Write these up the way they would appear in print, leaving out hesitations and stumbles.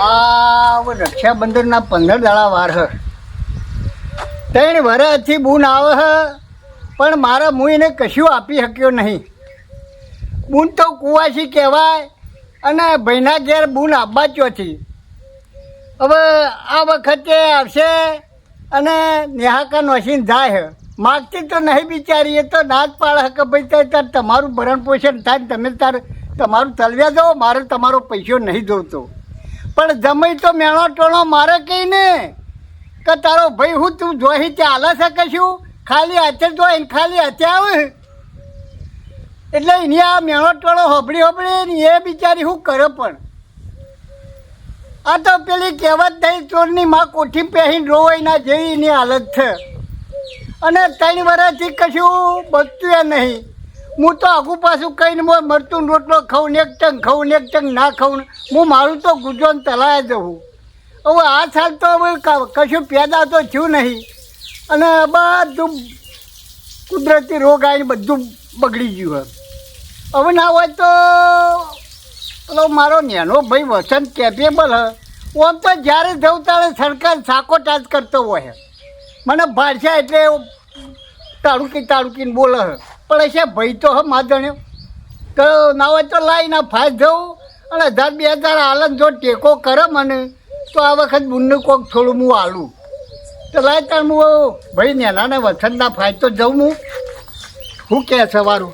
આ રક્ષાબંધનના 15 દાડા વાર હ 3 વર્ષથી બૂન આવે હ પણ મારા હું એને કશું આપી શક્યો નહીં. બૂન તો કુવાસી કહેવાય અને ભાઈના ઘેર બૂન આપવા ચોથી. હવે આ વખતે આવશે અને નેહાકા નોસીને જાય માગતી તો નહીં બિચારી. એ તો ના જ પાડે કે ભાઈ તાર તમારું ભરણ પોષણ થાય તમે તમારું તલવ્યા જાઓ, મારે તમારો પૈસો નહીં જોતો. પણ જમાઈ તો મેણો ટોણો મારે કહીને કે તારો ભાઈ હું તું જોઈ ત્યાં હાલે શકે શું? ખાલી હાથે જોઈને ખાલી હાથે આવે એટલે એની આ મેણો ટોળો હોબળી ને એ બિચારી શું કરે. પણ આ તો પેલી કહેવત થઈ ચોરની માં કોઠી પહેરીને રોવાય ના જેવી એની હાલત છે. અને 3 વર્ષથી કશું બચતું એ નહીં. હું તો આગું પાછું કહીને મરતું રોટલો ખાઉં ને એક ટંગ ના ખાઉં હું મારું તો ગુજોન તલાય જવું. હવે આ સાલ તો હવે કશું પેદા તો થયું નહીં અને બધું કુદરતી રોગ આવીને બધું બગડી ગયું. હવે ના હોય તો પેલો મારો નેનો ભાઈ વસંત કેપેબલ હ આમ તો જ્યારે જવું ત્યારે સરકાર સાકોટાજ કરતો હોય. મને ભાષા એટલે તાળુકીને બોલે હ પણ હશે ભાઈ તો હ માધણ્યો તો ના હોય તો લાવીને ફાસ જવું અને 1000-2000 હાલત જો ટેકો કરે મને તો આ વખત બુનનું કોક થોડું હું આલું તો લાય તાર હું ભાઈ નેનાને વસંતના ફાસ તો જઉં હું કહે સવારું.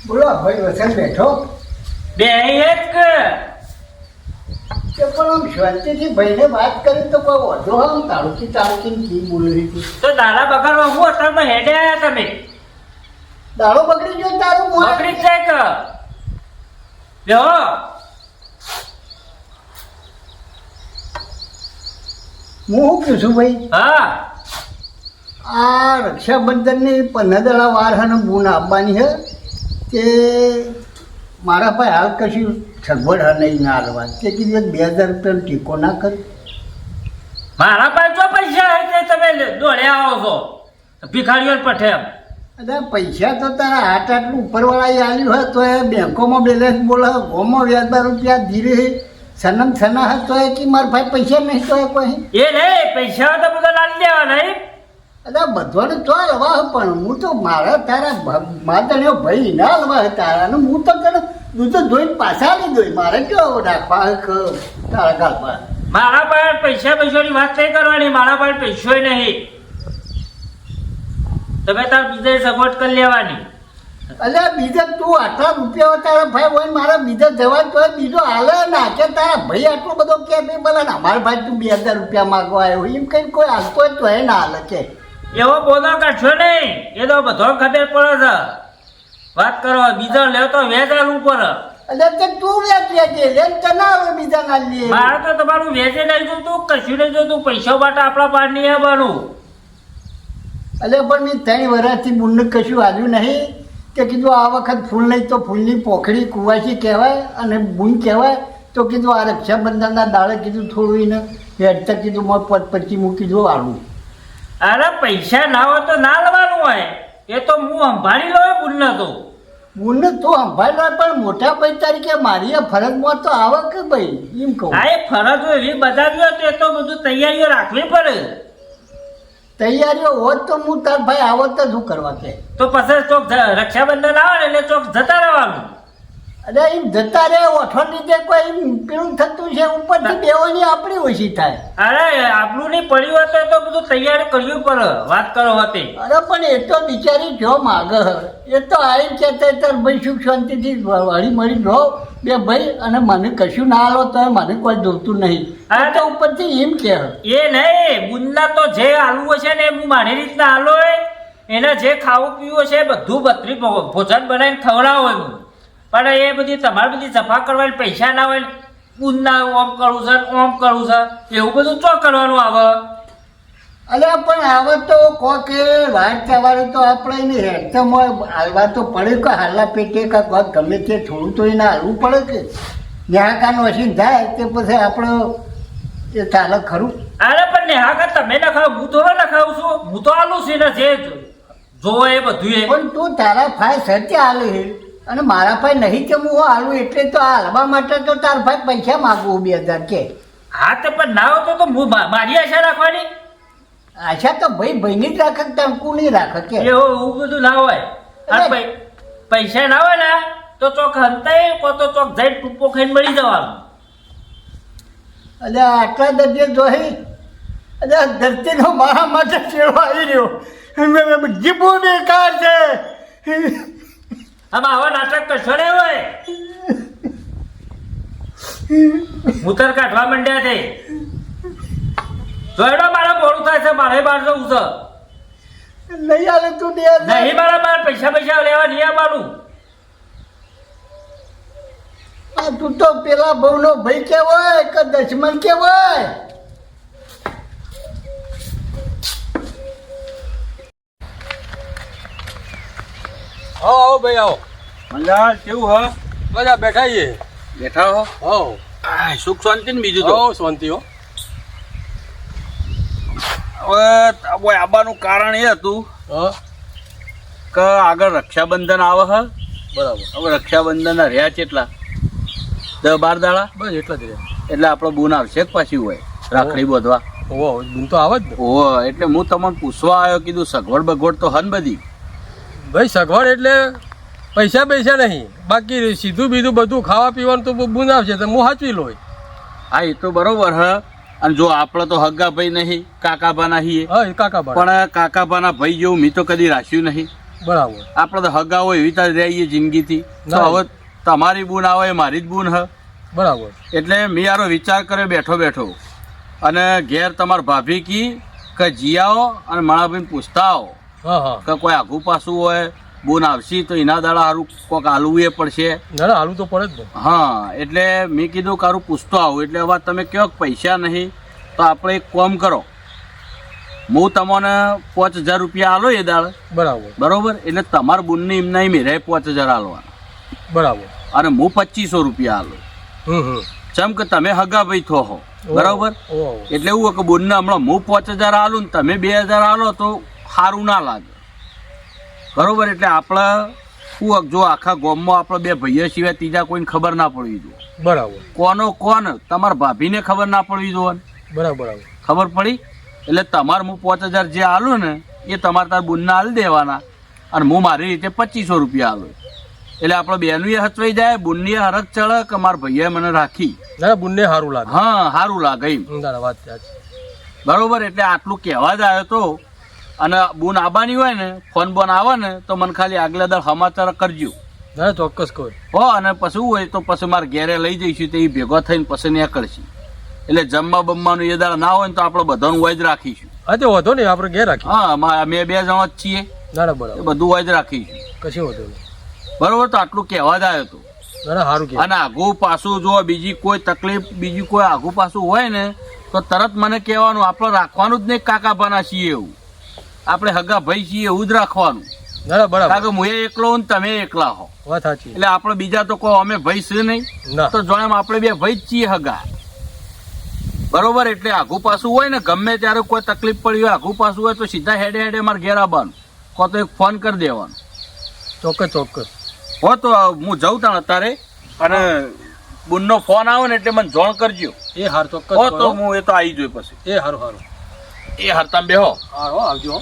બોલો ભાઈ વસંત બેઠો બે એક કે પણ આમ શાંતિથી ભાઈને વાત કરી તો કોઈ વધુ આમ તાળુકીને કી બોલી હતી તો દાડા બગાડવા હું અત્યારમાં હેડે આવ્યા તમે. દાડો બગડી ગયો તારું મોં બકરી છે કે જો હું શું કહું છું ભાઈ હા આ રક્ષાબંધનની 15 દાડા વાર હે ને બૂન આપવાની હે તે મારા પાસે હાલ કશું સગવડ હા નહીં ના હાલવા તે કીધું 2000 રૂપિયાનો ટીકો ના કરી. મારા પાસે જો પૈસા હોય તે તમે દોડે આવો છો ભિખારીઓ પઠે એમ. અરે પૈસા તો તારા આટલું ઉપરવાળાએ આવ્યું હોય તો એ બેંકોમાં બેલેન્સ બોલે ગોમાં વ્યાજદાર રૂપિયા ધીરે સનમ સના હે તો એ કે મારા ભાઈ પૈસા નહીં તો એ કોઈ એ નહીં પૈસા તો બધા લાવી દેવા નહીં. અરે બધવાને તો હલવા પણ હું તો મારા તારા માદણ્યો ભાઈ ના હલવા તારા અને હું તો તને દૂધ ધોઈને પાછા આવી દોઈ મારે કેવો રાખવા તારા ગાલમાં. મારા પાસે પૈસાની વાત નહીં કરવાની. મારા પાસે પૈસો નહીં. તમે તાર બીજા સગવડ કરી લેવાની. અલ્યા બીજા તું આટલા રૂપિયા તારા ભાઈ હોય મારા બીજા જવાન તો બીજો હાલે ના કે તારા ભાઈ આટલો બધો કે બોલે ને અમારા ભાઈ તું 2000 રૂપિયા માગવા આવ્યો એમ કઈ કોઈ હાલતો હોય તો એ ના હાલે કે એવો બોલો કાઢશો નહીં. એ તો બધો ખબર પડે છે. વાત કરો બીજા લેવ તો વેચ આલવું પડે. એટલે તે તું વેચે લે તને આવે બીજા ના લે. મારે તો તમારું વેચે નહીં જોતું કશું નહીં જોતું. પૈસા માટે આપણા પાર નહીં આવવાનું. એટલે પણ મેં 3 વર્ષથી બુનને કશું આવ્યું નહીં કે કીધું આ વખત ફૂલ નહીં તો ફૂલની પોખડી કુવાસી કહેવાય અને બુન કહેવાય તો કીધું આ રક્ષાબંધનના દાડે કીધું થોડું એને હેડતા કીધું મોત પછી હું કીધું આવું. અરે પૈસા ના હોય તો ના લેવાનું હોય. એ તો હું સંભાળી લો બુનને તો. બુનને તો સંભાળવા પણ મોટા ભાઈ તરીકે મારી આ ફરજમાં તો આવે કે ભાઈ એમ કહું. હા એ ફરજો એવી બતાવી હોય તો એ તો બધું તૈયારીઓ રાખવી પડે. તૈયારીઓ હોત તો હું તાર ભાઈ આવત તો શું કરવા કે તો પછી ચોક રક્ષાબંધન આવે ને એટલે ચોક જતા રહેવાનું. અરે એમ જતા રહે ઓઠો લીધે કોઈ એમ પેલું થતું છે ઉપરથી બેવાની આપણી ઓછી થાય. અરે આપણું નહીં પડ્યું હોય તો એ તો બધું તૈયારી કરવી પડે. વાત કરો હતી. અરે પણ એ તો બિચારી જો માગે એ તો આવી છે તાર ભાઈ સુખ શાંતિથી હળી મળી રહો બે ભાઈ અને મને કશું ના આલો તો મને કોઈ જોતું નહીં. આ તો ઉપરથી એમ કે એ નહીં બુનના તો જે આલવું હશે ને હું મારી રીતના આલો એને જે ખાવું પીવું છે બધું બત્રી ભોજન બનાવીને ખવડાવો એમ. પણ એ બધી તમારે બધી સફા કરવાની પૈસા ના હોય બુનના ઓમ કરવું છે ઓમ કરવું છે એવું બધું ચો કરવાનું આવે. અલ્યા પણ આવે તો કોક એ વાત સવારે તો આપણે એને હેડતામાં હાલવા તો પડે કે હાલના પેટે કાંક વાત ગમે તે થોડું તો એને હાલવું પડે કે ન્યાકાનો હસીને જાય તે પછી આપણે એ ચાલે ખરું. અરે પણ નેહા તમે નખાવ હું થોડો નખાવું છું હું તો આલું છે ને જે જોવો એ બધું એ પણ તું તારા ભાઈ સત્ય આલુ છે અને મારા ભાઈ નહીં કે હું આલું એટલે તો આ હાલવા માટે તો તારા ભાઈ પૈસા માગું 2000 કે હા તો પણ ના હોતો તો હું મારી આશા રાખવાની આશા તો ભાઈની જ રાખે ટંકુ નહીં રાખે કે એવું બધું ના હોય અને પૈસા ના હોય ને તો ચોક હંતાય કો તો ચોક જઈને ટૂંપો ખાઈને મળી જવાનું એટલે આટલા દર્દીઓ જોઈ એટલે ધરતીનો મારા માટે ચેડો આવી રહ્યો જીભો બેકાર છે આમાં આવા નાટક કરશો ને હોય મૂતર કાઢવા માંડ્યા છે જોડો મારા મોડું થાય છે મારે બહાર જવું છે નહીં આલે તું દે નહીં મારા બહાર પૈસા લેવા નહીં આવવાનું આ તું તો પેલા બહુનો ભાઈ કેવાય કે દશમન કેવાય આવો ભાઈ આવો મંગળ કેવું હ બધા બેઠા છીએ બેઠા હો હો સુખ શાંતિ ને બીજું તો હો શાંતિ હો હવે આવવાનું કારણ એ હતું હા કે આગળ રક્ષાબંધન આવે હ બરાબર હવે રક્ષાબંધન રહ્યા કેટલા 10-12 દાડા બસ એટલા જ રહ્યા એટલે આપણો બુન આવશે કે પાછી હોય રાખડી બોધવા ઓહો બુન તો આવે જ ને ઓહો એટલે હું તમને પૂછવા આવ્યો કીધું સગવડ બગવડ તો હન બધી ભાઈ સગવડ એટલે પૈસા નહીં બાકી સીધું બીજું બધું ખાવા પીવાનું તો બુન આવશે તો હું સાચવી લો હા એ તો બરોબર હ અને જો આપણે તો હગા ભાઈ નહીં કાકાભાના છીએ હા એ કાકા બરાબર પણ કાકાભાના ભાઈ જેવું મેં તો કદી રાખ્યું નહીં બરાબર આપણે તો હગા હોય એવી રીતે રહીએ જિંદગીથી તો ના. હવે તમારી બુન આવે એ મારી જ બુન હ બરાબર એટલે મેં યારો વિચાર કર્યો બેઠો અને ઘેર તમારા ભાભી કી કે જીયાઓ અને માણાભાઈ પૂછતા આવો હા હા કે કોઈ આઘું પાછું હોય બોન આવશી તો એના દાડા સારું કોઈક હાલવું એ પડશે ના ના હાલું તો પડે જ ને હા એટલે મેં કીધું કારું પૂછતો આવું એટલે હવે તમે કહો કે પૈસા નહીં તો આપણે એક કામ કરો હું તમને 5000 રૂપિયા આલો એ દાળ બરાબર બરોબર એટલે તમારા બુનને એમના મેરે 5000 આલવાના બરાબર અને હું 2500 રૂપિયા આલો ચમ કે તમે હગા ભાઈ થો હો બરાબર ઓહો એટલે એવું હોય કે બોનને હમણાં હું 5000 આલું ને તમે 2000 આલો તો સારું ના લાગે બરોબર એટલે આપણે શું જો આખા ગામમાં આપણે બે ભાઈઓ સિવાય ત્રીજા કોઈને ખબર ના પડવી જોઈએ બરાબર કોણ તમારા ભાભીને ખબર ના પડવી જોઈએ બરાબર ખબર પડી એટલે તમારે હું 5000 જે આલું ને એ તમારે તાર બુનને આલી દેવાના અને હું મારી રીતે 2500 રૂપિયા આલું એટલે આપણે બેનું એ હચવાઈ જાય બુનની હરક ચડે કે મારા ભાઈએ મને રાખી ના બુનને સારું લાગે હા સારું લાગે એમ ના વાત સાચી બરોબર એટલે આટલું કહેવા જ આવ્યો તો અને બુન આવવાની હોય ને ફોન બોન આવે ને તો મને ખાલી આગલા દર સમાચાર કરજો ના ચોક્કસ કહો હો અને પછી હોય તો પછી મારે ઘેરે લઈ જઈશું તો એ ભેગો થઈને પછી નીકળશું એટલે જમવા બમવાનું એ દાડા ના હોય ને તો આપણે બધાનું હોય જ રાખીશું હા તે વધો નહીં આપણે ઘેર રાખીએ હા અમે 2 જણા જ છીએ ના ના એ બરાબર બધું હોય જ રાખીશું કશું વધો નહીં બરોબર તો આટલું કહેવા જ આવ્યો તો ના ના સારું કે અને આઘું પાછું જો બીજી કોઈ તકલીફ બીજી કોઈ આઘું પાછું હોય ને તો તરત મને કહેવાનું આપણે રાખવાનું જ નહીં કાકાભાના છીએ એવું આપણે હગા ભાઈ છીએ એવું જ રાખવાનું ના ના બરાબર કારણ કે હું એકલો હું ને તમે એકલા હો વાત સાચી એટલે આપણે બીજા તો કોઈ અમે ભાઈ છે નહીં ના તો જોડે આપણે 2 ભાઈ જ છીએ હગા બરોબર એટલે આઘું પાછું હોય ને ગમે ત્યારે કોઈ તકલીફ પડી હોય આઘું પાછું હોય તો સીધા હેડે મારે ઘેર આવવાનું કો તો એક ફોન કરી દેવાનો ચોક્કસ હો તો હું જઉં તાણ અત્યારે અને બુનનો ફોન આવે ને એટલે મને જોણ કરજો એ હાર ચોક્કસ હો તો હું એ તો આવી જોઈ પછી એ હારું એ હરતા બેહો હારો આવજો હો.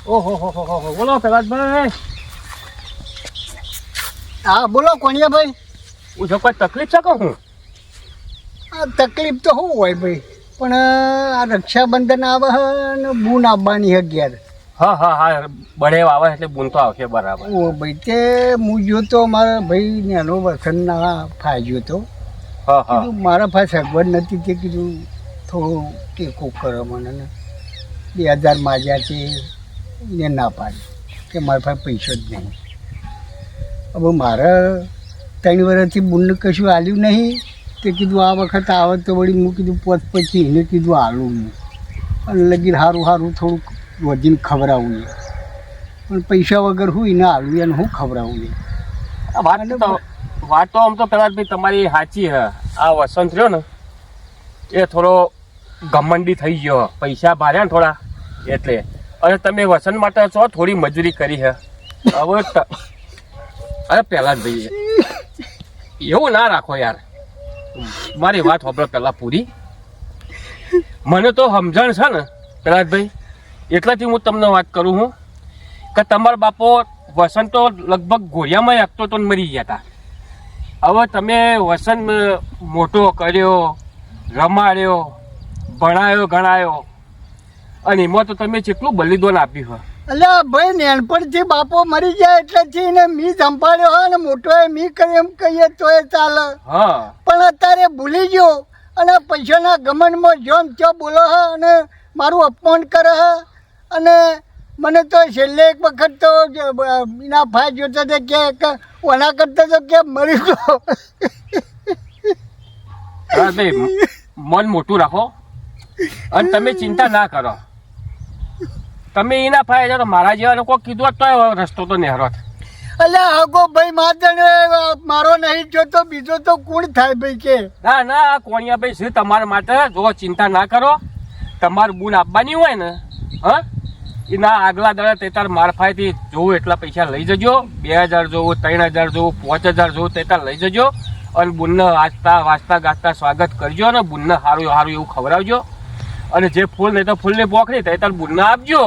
ઓહો બોલો પ્રકાશભાઈ હા બોલો કોણિયાભાઈ પૂછો કોઈ તકલીફ છે કહું આ તકલીફ તો શું હોય ભાઈ પણ આ રક્ષાબંધન આવે છે ને બૂન આવવાની ઘેર હા બળેવ આવે એટલે બૂન તો આવશે બરાબર ઓ ભાઈ તે હું જોતો મારા ભાઈ નેનો વસનના ફાજ્યો તો કીધું મારા પાસે સગવડ નથી તે કીધું થોડું ટેકો કરો મને ને 2000 માગ્યા તે એને ના પાડી કે મારા પાસે પૈસો જ નહીં હવે મારે 3 વર્ષથી બુનને કશું આલ્યું નહીં તે કીધું આ વખત આવે તો વળી હું કીધું 5-25 એને કીધું હાલું હું અને લગી સારું થોડુંક વધીને ખવડાવું છે પણ પૈસા વગર હું એને હાલું એને હું ખવડાવું છે. વાત તો આમ તો પેલા ભાઈ તમારી સાચી હે. આ વસંત રહ્યો ને એ થોડો ઘમંડી થઈ ગયો, પૈસા ભાર્યા ને થોડા એટલે. અને તમે વસંત માટે છો થોડી મજૂરી કરી હે. હવે અરે પેલા જ ભાઈ એવું ના રાખો યાર. મારી વાત સાંભળો પેલા પૂરી. મને તો સમજણ છે ને પેલા ભાઈ, એટલાથી હું તમને વાત કરું છું કે તમારા બાપો વસંત તો લગભગ ઘોડિયામાં એકતો તો મરી ગયા હતા. હવે તમે વસંત મોટો કર્યો, રમાડ્યો, ભણાયો ગણાયો અને એમાં તો તમે કેટલું બલિદાન આપ્યું હોય. અલ્યા ભાઈ નાનપણથી બાપો મરી જાય એટલેથી એને મી સંભાળ્યો હોય ને મોટો એ મી કરે એમ કહીએ તો એ ચાલે. હા પણ અત્યારે ભૂલી ગયો અને પૈસાના ઘમંડમાં જોમ ત્યાં બોલો હે અને મારું અપમાન કરે હે. અને મને તો છેલ્લે એક વખત તો એના ભાઈ જોતા હતા કે ઓના કરતા તો કે મરી ગયો. હા ભાઈ મન મોટું રાખો અને તમે ચિંતા ના કરો. તમે એના ફાયદા તો મારા જેવાને કોઈ કીધું હોત તો રસ્તો તો નેહરો. અલ્યા હગો ભાઈ માતને મારો નહીં જોતો બીજો તો કોણ થાય ભાઈ કે. ના ના કોણિયા ભાઈ શું તમારા માટે જો ચિંતા ના કરો. તમારું બુન આપવાની હોય ને હા એના આગલા દાડા તે તાર મારફાઈથી જોવું એટલા પૈસા લઈ જજો. 2000 જોવું, 3000 જોવું, 5000 જોવું તે તાર લઈ જજો. અને બુનને વાંચતા ગાતા સ્વાગત કરજો અને બુનને સારું એવું ખવડાવજો. અને જે ફૂલ નહીં તો ફૂલની પોખડી તે તાર બુનને આપજો.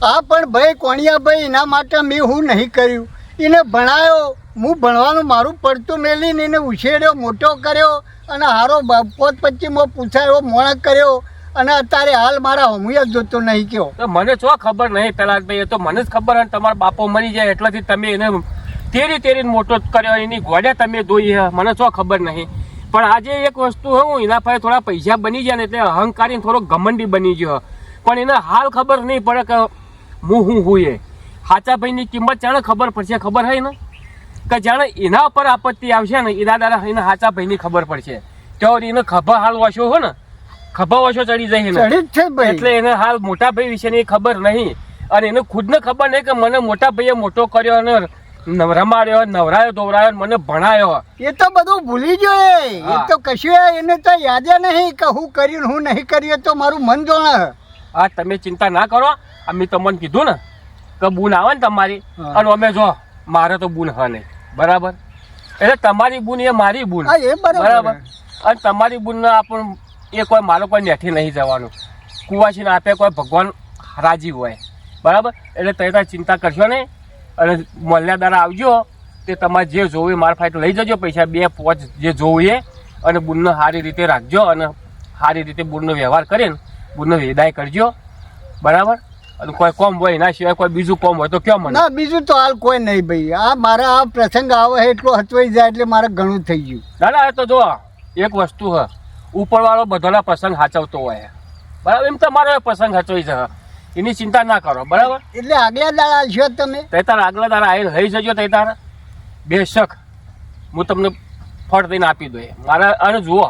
હા પણ ભાઈ કોણિયા ભાઈ એના માટે મેં હું નહીં કર્યું. એને ભણાયો, હું ભણવાનું મારું પડતું મેલીને એને ઉછેર્યો, મોટો કર્યો અને હારો 25માં પૂછાયો મોણ કર્યો. અને અત્યારે હાલ મારા હમુય જ જોતો નહીં કયો. તો મને શું ખબર નહીં પેલા ભાઈ, એ તો મને જ ખબર હોય તમારા બાપો મરી જાય એટલાથી તમે એને તેરી મોટો જ કર્યો, એની ગોળ્યા તમે દોઈ હે. મને શું ખબર નહીં. પણ આજે એક વસ્તુ હું એના પાસે થોડા પૈસા બની ગયા ને એટલે અહંકારી થોડો ઘમંડી બની ગયો. પણ એને હાલ ખબર નહીં પડે કે હું એ સાચા ભાઈની કિંમત જાણે ખબર પડશે. ખબર હોય ને કે જાણે એના ઉપર આપત્તિ આવશે ને એના દ્વારા એને સાચા ભાઈની ખબર પડશે. તો એને ખભા હાલ વાંચો હો ને ખભા વાંચો ચડી જાય ને એટલે એને હાલ મોટા ભાઈ વિશેની ખબર નહીં. અને એને ખુદને ખબર નહીં કે મને મોટા ભાઈએ મોટો કર્યો અને રમાડ્યો, નવરાયો, દોવરાયો, મને ભણાયો. એ તો બધું ભૂલી ગયો. એ તો કશું એને તો યાદ નહીં કે હું કર્યું હું નહીં કર્યું. તો મારું મન જોણે. હા તમે ચિંતા ના કરો. અમે તમને કીધું ને કે બુન આવે ને તમારી અને અમે જો મારે તો બુન હા નહીં બરાબર. એટલે તમારી બુન એ મારી બુન બરાબર. અને તમારી બુનને આપણું એ કોઈ મારો કોઈ નેઠી નહીં જવાનું. કુવાસીને આપે કોઈ ભગવાન રાજી હોય બરાબર. એટલે તમે ચિંતા કરશો નહીં. અને મલ્યાદારા આવજો તે તમારે જે જોવું એ મારા ફાઈટ લઈ જજો. પૈસા 2-5 જે જોવું એ. અને બુનને સારી રીતે રાખજો અને સારી રીતે બુનનો વ્યવહાર કરીને બુનનો વિદાય કરજો બરાબર. અને કોઈ કોમ હોય એના સિવાય કોઈ બીજું કોમ હોય તો કયો મને. ના બીજું તો હાલ કોઈ નહીં ભાઈ. આ મારા આ પ્રસંગ આવે એટલો હચવાઈ જાય એટલે મારે ઘણું થઈ ગયું. ના એ તો જો એક વસ્તુ હ ઉપરવાળો બધાના પ્રસંગ સાચવતો હોય બરાબર. એમ તમારો પ્રસંગ સાચવી છે એની ચિંતા ના કરો બરાબર. એટલે આગલા દાડા છો તમે તે તાર આગલા દાડા આવીને લઈ જજો. તે તાર બેશક હું તમને ફળ દઈને આપી દઉં મારા. અને જુઓ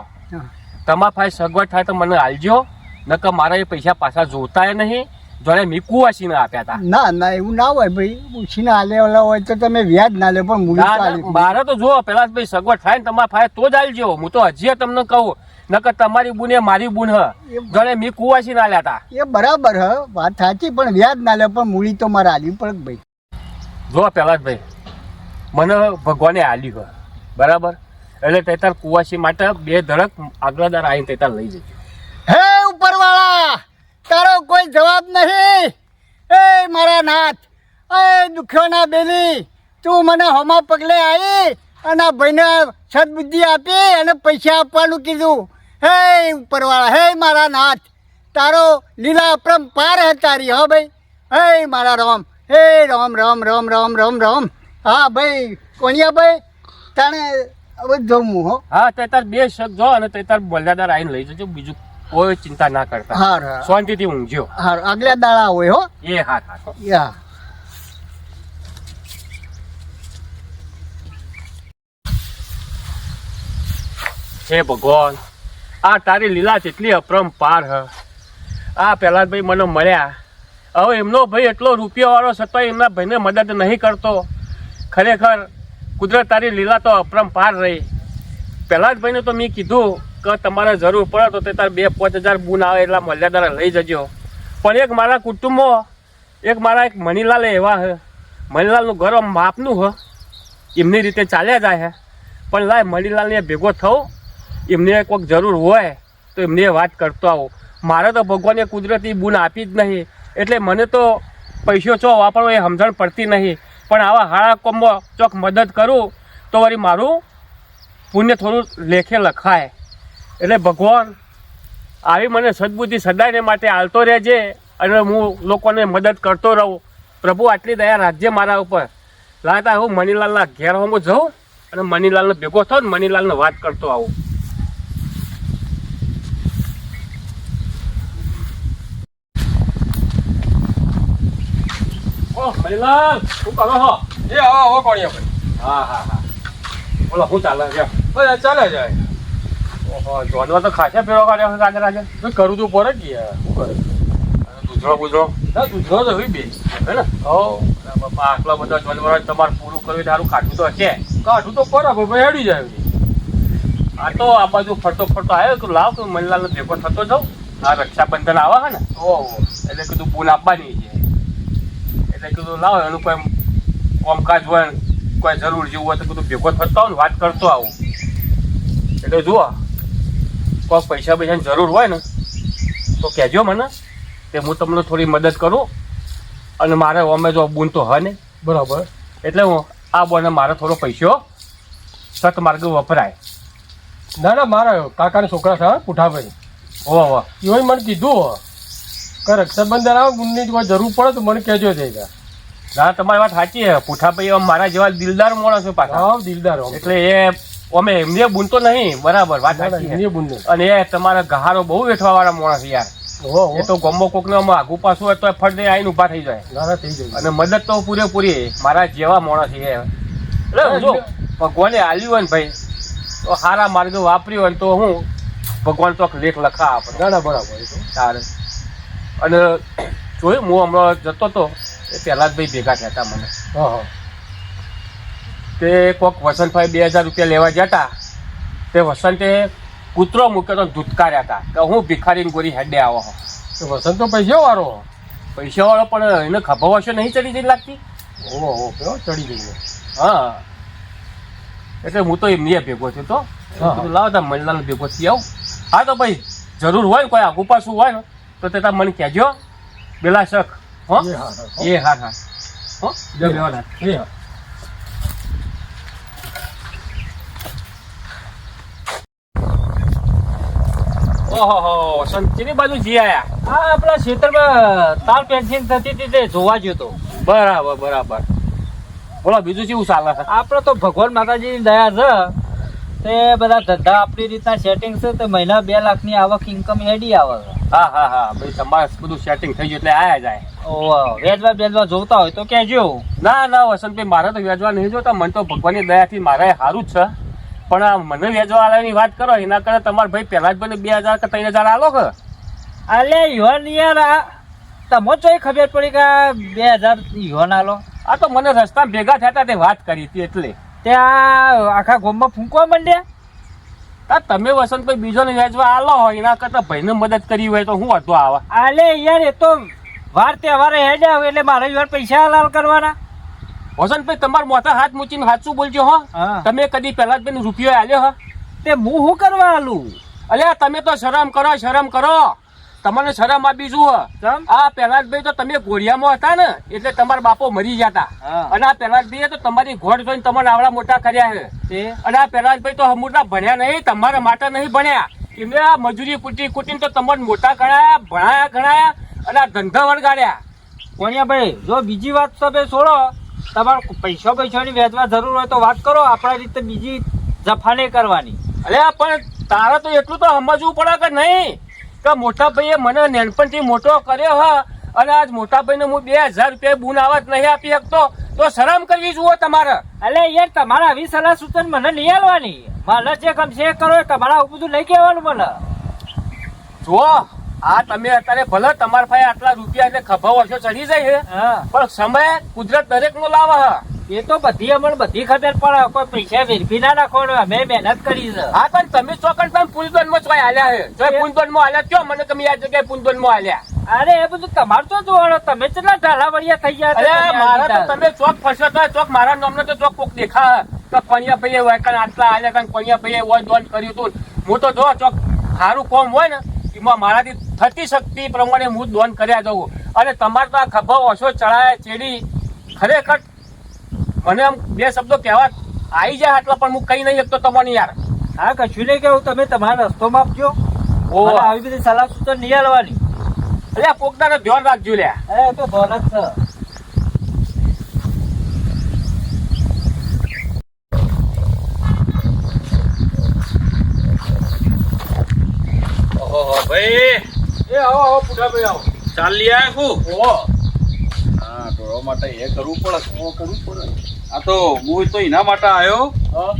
તમારા પાસે સગવડ થાય તો મને હાલજો. નકર મારા એ પૈસા પાછા જોતા નહીં. જોડે મેં કુવાસીને આપ્યા હતા. ના એવું ના હોય ભાઈ. ઉછીને હાલે હોય તો તમે વ્યાજ ના લે પણ મૂડી મારે તો જુઓ પેલા ભાઈ સગવડ થાય ને તમારા પાસે તો જ હાલજો. હું તો હજી તમને કહું નકર તમારી બુન એ મારી બુન હ. જોડે મેં કુવાસીને આલ્યા હતા. એ બરાબર હ વાત સાચી પણ વ્યાજ ના લે પણ મૂડી તો મારે હાલવી પડે ભાઈ. જો પેલા ભાઈ મને ભગવાને હાલ્યું હોય બરાબર. એટલે તેતાર કુવાસી માટે 2 ધડક આગલા દાર આવીને તેતાર લઈ જજો. હે ઉપરવાળા તારો કોઈ જવાબ નહીં. એ મારા નાથ એ દુખ્યોના બેલી તું મને હોમા પગલે આવી અને ભાઈને સદબુદ્ધિ આપી અને પૈસા આપવાનું કીધું. હે ઉપરવાળા હે મારા નાથ તારો લીલા અપરંપાર હે તારી. હા ભાઈ હે મારા રામ હે રામ રામ રામ રામ રામ રામ. હા ભાઈ કોણિયા ભાઈ તાણે હવે જવું હો. હા તેતાર 2 શક જો અને તેતાર બલ્યાદાર આવીને લઈ જજો. બીજું કોઈ ચિંતા ના કરતા. હાર શાંતિથી ઊંઘજો. હાર આગલા દાડા હોય હો. એ હા યા હે ભગવાન, આ તારી લીલા જેટલી અપરંપાર હ. આ પહેલા ભાઈ મને મળ્યા, હવે એમનો ભાઈ એટલો રૂપિયાવાળો છતાં એમના ભાઈને મદદ નહીં કરતો. ખરેખર કુદરત તારી લીલા તો અપરંપાર રહી. પહેલા જ ભાઈને તો મેં કીધું કે તમારે જરૂર પડે તો તે તાર 2-5 હજાર બૂન આવે એટલા મલ્યાદારા લઈ જજો. પણ એક મારા કુટુંબમાં એક મનીલાલ એવા હે, મનીલાલનું ઘર આમ માપનું હ, એમની રીતે ચાલ્યા જાય હે. પણ લાય મનીલાલને ભેગો થવું, એમને કોઈક જરૂર હોય તો એમને વાત કરતો આવો. મારે તો ભગવાને કુદરતી બૂન આપી જ નહીં, એટલે મને તો પૈસો ચો વાપરવો એ સમજણ પડતી નહીં. પણ આવા હાળા કોમમાં ચોક મદદ કરું તો વળી મારું પુણ્ય થોડું લેખે લખાય. એટલે ભગવાન આવી મને સદબુદ્ધિ સદાયને માટે આલતો રહેજે અને હું લોકોને મદદ કરતો રહું. પ્રભુ આટલી દયા રાખજે મારા ઉપર. લાગતા હું મનીલાલના ઘેર હું જાઉં અને મનીલાલને ભેગો થાઉં ને મનીલાલને વાત કરતો આવું. ઓ મનીલાલ, શું કરો છો? એ આવો કોણિયા ભાઈ. હા હા હા, બોલો શું ચાલે છે? બસ ચાલે જાય. ઓહો, જોનવા તો ખાસા ફેરો કાઢ્યો છે આજે. શું કરું તું પડે કે યાર, શું કરે? દૂધરો બુધરો ના દૂધરો તો હોય બે હે ને? હો બાપા આટલા બધા જોનવરો તમારે પૂરું કરવું તારું કાઢવું તો હશે. કાઢું તો પડે પણ ભાઈ હેડી જાય. આ તો આ બાજુ ફરતો ફરતો આવ્યો કે લાવ તું મનીલાલનો ભેગો થતો જાઉં. આ રક્ષાબંધન આવે છે ને, ઓહો એટલે કીધું બૂન આપવાની છે. એટલે કીધું લાવ એનું કોઈ કામકાજ હોય ને કોઈ જરૂર જેવું હોય તો કીધું ભેગો થતો આવું ને વાત કરતો આવું. એટલે જુઓ કોઈ પૈસાની જરૂર હોય ને તો કહેજો મને, તે હું તમને થોડી મદદ કરું. અને મારે અમે જો બૂન તો હ ને બરાબર. એટલે હું આ બોને મારે થોડો પૈસો સત માર્ગે વપરાય. ના ના મારા કાકાના છોકરા છે પુઠાભાઈ, ઓહો એઓય મને કીધું કે રક્ષાબંધન આવે બુનની કોઈ જરૂર પડે તો મને કહેજો જઈ. ના તમારી વાત સાચી છે. પુઠાભાઈ આમ મારા જેવા દિલદાર માણસ છે પાછા. હા દિલદાર એટલે એ અમે એમને બૂન તો નહીં, બરાબર વાત સાચી છે. એમની બુનને અને એ તમારા ગહારો બહુ વેઠવા વાળા માણસ યાર. ઓહો એ તો ગમો કોકને આમ આગુ પાછું હોય તો ફરતે આવીને ઊભા થઈ જાય. ના ના થઈ જાય. અને મદદ તો પૂરેપૂરી મારા જેવા માણસ છે. એટલે જો ભગવાને આલ્યું હોય ને ભાઈ તો સારા માર્ગે વાપર્યું હોય તો હું ભગવાન તો લેખ લખા આપણે. ના ના બરાબર. તારે અને જોયું હું હમણાં જતો હતો એ પહેલા જ ભાઈ ભેગા થયા હતા મને. હા હા તે કોઈક વસંતભાઈ 2000 રૂપિયા લેવા જતા. તે વસંતે કૂતરો મૂક્યો તો ધૂતકાર્યા હતા કે હું ભિખારીને ગોરી હેડે આવો. તો વસંત તો પૈસા વાળો. પૈસાવાળો પણ એને ખભા વસો નહીં ચડી જઈ લાગતી. ઓહો કેવો ચડી ગઈ. હા એટલે હું તો એમની ભેગો થયો તો લાવતા મનલાલ ભેગો થઈ આવું. હા તો ભાઈ જરૂર હોય ને કોઈ આગુ પાછું હોય ને તો તે તાર મને કહેજો બેલા શક. હો એ હા હા હો જો બેવાના એ હા ઓહો સંતીની બાજુ જી આયા. હા આપણા ક્ષેત્રમાં તાલ પેન્સિલ થતી હતી તે જોવા ગયો તો. બરાબર બરાબર. બોલો બીજું કેવું ચાલે છે? આપણે તો ભગવાન માતાજીની દયા છે તે બધા ધંધા આપણી રીતના સેટિંગ છે તે મહિના 2 લાખની આવક ઇન્કમ હેડી આવે છે. હા હા હા ભાઈ તમારે બધું સેટિંગ થઈ ગયું એટલે આયા જાય. ઓહ વેચવા જોતા હોય તો કહેજો. ના ના વસંતભાઈ મારે તો વેચવા નહીં જોતા. મને તો ભગવાનની દયાથી મારે સારું જ છે. પણ આ મને વેચવા વાળાની વાત કરો એના કરતા તમારે ભાઈ પહેલા જ મને 2000 કે 3000 આલો કે. અલે યુવાન યાર તમે તો ખબર પડી કે 2000 યુવાન આલો. આ તો મને રસ્તામાં ભેગા થયા હતા તે વાત કરી હતી એટલે. ત્યાં આખા ગામમાં ફૂંકવા માંડ્યા. આ તમે વસંતભાઈ બીજોને વેચવા આલો હોય એના કરતા ભાઈને મદદ કરી હોય તો હું હતો આવે. અલે યાર એ તો વાર તહેવારે હેડ્યા હોય એટલે મારે યાર પૈસા હાલ કરવાના. વસંતભાઈ તમારા મોટા હાથ મૂકીને સાચું બોલજો હો. હા. તમે કદી પહેલા જ બેન રૂપિયો આલ્યો હો? તે હું શું કરવા આલું? અલ્યા તમે તો શરમ કરો. તમને શરમ આપી જુઓ. કેમ? આ પહેલાદભાઈ તો તમે ઘોડિયામાં હતા ને એટલે તમારા બાપો મરી જતા. હા. અને આ પહેલાદભાઈએ તો તમારી ઘોડ જોઈને તમને આવડા મોટા કર્યા છે. તે અને આ પહેલાદભાઈ તો હમુરના ભણ્યા નહીં, તમારા માટે નહીં ભણ્યા. એમને આ મજૂરી કૂટીને તો તમને મોટા ગણાયા ગણાયા અને આ ધંધા વળગાડ્યા. કોણિયા ભાઈ જો બીજી વાત તમે છોડો, તમારે પૈસાની વેચવા જરૂર હોય તો વાત કરો. આપણા રીતે બીજી જફા નહીં કરવાની. અલ્યા પણ તારે તો એટલું તો સમજવું પડે કે નહીં કે મોટા ભાઈએ મને નાનપણથી મોટો કર્યો હ અને આજ મોટા ભાઈને હું 2000 રૂપિયા બૂન આવત નહીં આપી શકતો તો શરમ કરવી જુઓ તમારે. અલે યાર તમારા આવી સલાહ સૂચન મને નહીં આલવાની. મને જે ગમશે એ કરો. તમારા આવું બધું નહીં કહેવાનું મને. જુઓ આ તમે અત્યારે ભલે તમારા પાસે આટલા રૂપિયા એટલે ખભા વર્ષો ચડી જાય છે, હા પણ સમય કુદરત દરેક નો લાવે છે. એ તો બધી અમને બધી ખબર પડે. કોઈ પૈસા વેરફી ના નાખવાનો. અમે મહેનત કરી છે. હા પણ તમે ચોકન તમે પુલદોનમાં ચોય આલ્યા છે. ચોય પુલદોનમાં આલ્યા કયો મને તમે આ જગ્યાએ પુલદોનમાં આલ્યા. અરે એ બધું તમારું તો જોવાનું. તમે કેટલા ઢાલાવડિયા થઈ ગયા અરે તમે મારા તો આ તમે ચોક ફસો તો ચોક મારા નામનો તો ચોક કોક દેખા કે કોણિયા ભાઈએ વાયકન આટલા આલ્યા કાન કોણિયા ભાઈએ વોય દોન કર્યું હતું. હું તો જો ચોક સારું કોમ હોય ને એમાં મારાથી થતી શક્તિ પ્રમાણે હું દોન કર્યા જવું. અને તમારે તો આ ખભા ઓછો ચડાય ચેડી ખરેખર મને આમ બે શબ્દો કહેવા આવી જાય આટલા પણ હું કઈ નહીં શકતો તમને યાર. હા કશું નહીં કેવું. તમે તમારા રસ્તોમાં આપજો. ઓહો. મને આવી બધી સલાહ સૂચન નહીં આલવાની. એટલે પોતાને ધ્યાન રાખજો લ્યા. અરે એ તો ધોન જ છે. ઓહો ભાઈ, એ આવો આવો પુડાભાઈ આવો. ચાલી આયા છું. ઓહો. હા, ઢોરો માટે એ કરવું પડે. આ તો હું તો એના માટે આવ્યો હા.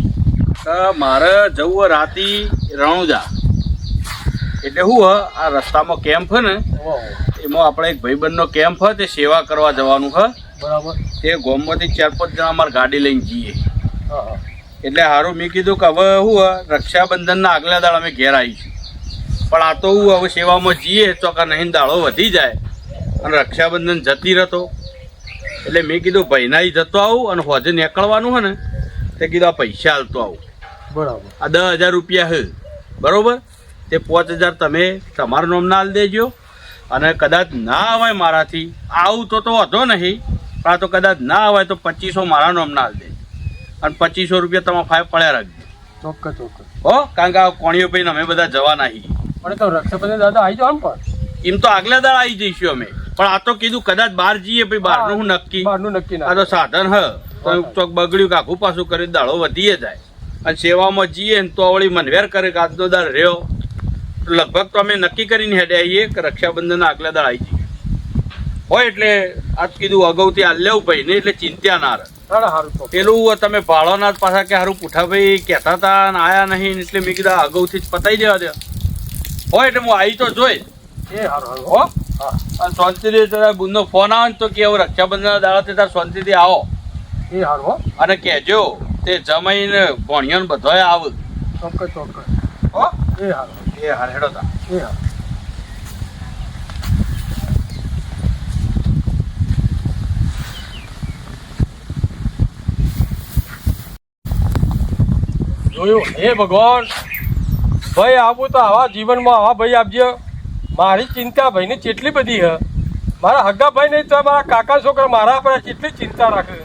કે મારે જવું રાતી રણુજા. એટલે શું આ રસ્તામાં કેમ્પ છે ને, ઓહો. એમાં આપણે એક ભાઈબંધનો કેમ્પ છે, તે સેવા કરવા જવાનું છે. બરાબર. તે ગામમાંથી 4-5 જણા અમારે ગાડી લઈને જઈએ. હા હા. એટલે સારું મેં કીધું કે હવે શું રક્ષાબંધનના આગલા દાડા અમે ઘેર આવીશું. પણ આ તો હું હવે સેવામાં જઈએ ચોકા નહીં દાડો વધી જાય અને રક્ષાબંધન જતી રહેતો. એટલે મેં કીધું ભાઈના જતો આવું અને હોજે નીકળવાનું હોય ને તે કીધું આ પૈસા હાલતો આવું. બરાબર. આ 10,000 રૂપિયા છે બરાબર. તે 5,000 તમે તમારા નામના હાલ દેજો. અને કદાચ ના આવે મારાથી આવું તો વાંધો નહીં, પણ આ તો કદાચ ના આવે તો 2500 મારા નામના હાલ દેજો. અને 2500 રૂપિયા તમે ફાય પડ્યા રાખજો. ચોક્કસ ચોક્કસ. હો, કારણ કે આ કોણીઓ ભાઈ અમે બધા જવાના છીએ. પણ તો રક્ષાબંધન દાદા આવી જાવ પણ. એમ તો આગલા દાડા આવી જઈશું અમે, પણ આ તો કીધું કદાચ બહાર જઈએ પછી બહારનું હું નક્કી. બહારનું નક્કી ના. આ તો સાધન હ તો ચોક બગડ્યું કે આખું પાછું કરી દાડો વધીએ જાય. અને સેવામાં જઈએ ને તો વળી મનવેર કરે કે આજનો દાડ રહ્યો. લગભગ તો અમે નક્કી કરીને હેડે આવીએ કે રક્ષાબંધનના આગલા દાડ આવી જઈએ હોય. એટલે આજ કીધું અગાઉથી આ લેવું ભાઈ ને એટલે ચિંતા ના રહે. સારું તો. પેલું તમે ભાડોના જ પાછા કે સારું પુઠાભાઈ કહેતા હતા ને આયા નહીં એટલે મેં કીધું અગાઉથી જ પતાવી દેવા દે હોય. એટલે હું આવી તો જોઈ એ સારું હો. અને શાંતિથી તારા બુનનો ફોન આવે ને તો કે હવે રક્ષાબંધનના દાડાથી તાર શાંતિથી આવો એ સારું હો. અને કહેજો તે જમાઈને ભણ્યો બધાય આવે. ચોક્કસ ચોક્કસ. હો એ સારું. એ હાર હેડો તા. એ સારું. જોયું હે ભગવાન, ભાઈ આવું તો આવા જીવનમાં આવા ભાઈ આપજો. મારી ચિંતા ભાઈને કેટલી બધી હે. મારા હગા ભાઈ નહીં તો મારા કાકા છોકરા મારા પર કેટલી ચિંતા રાખે.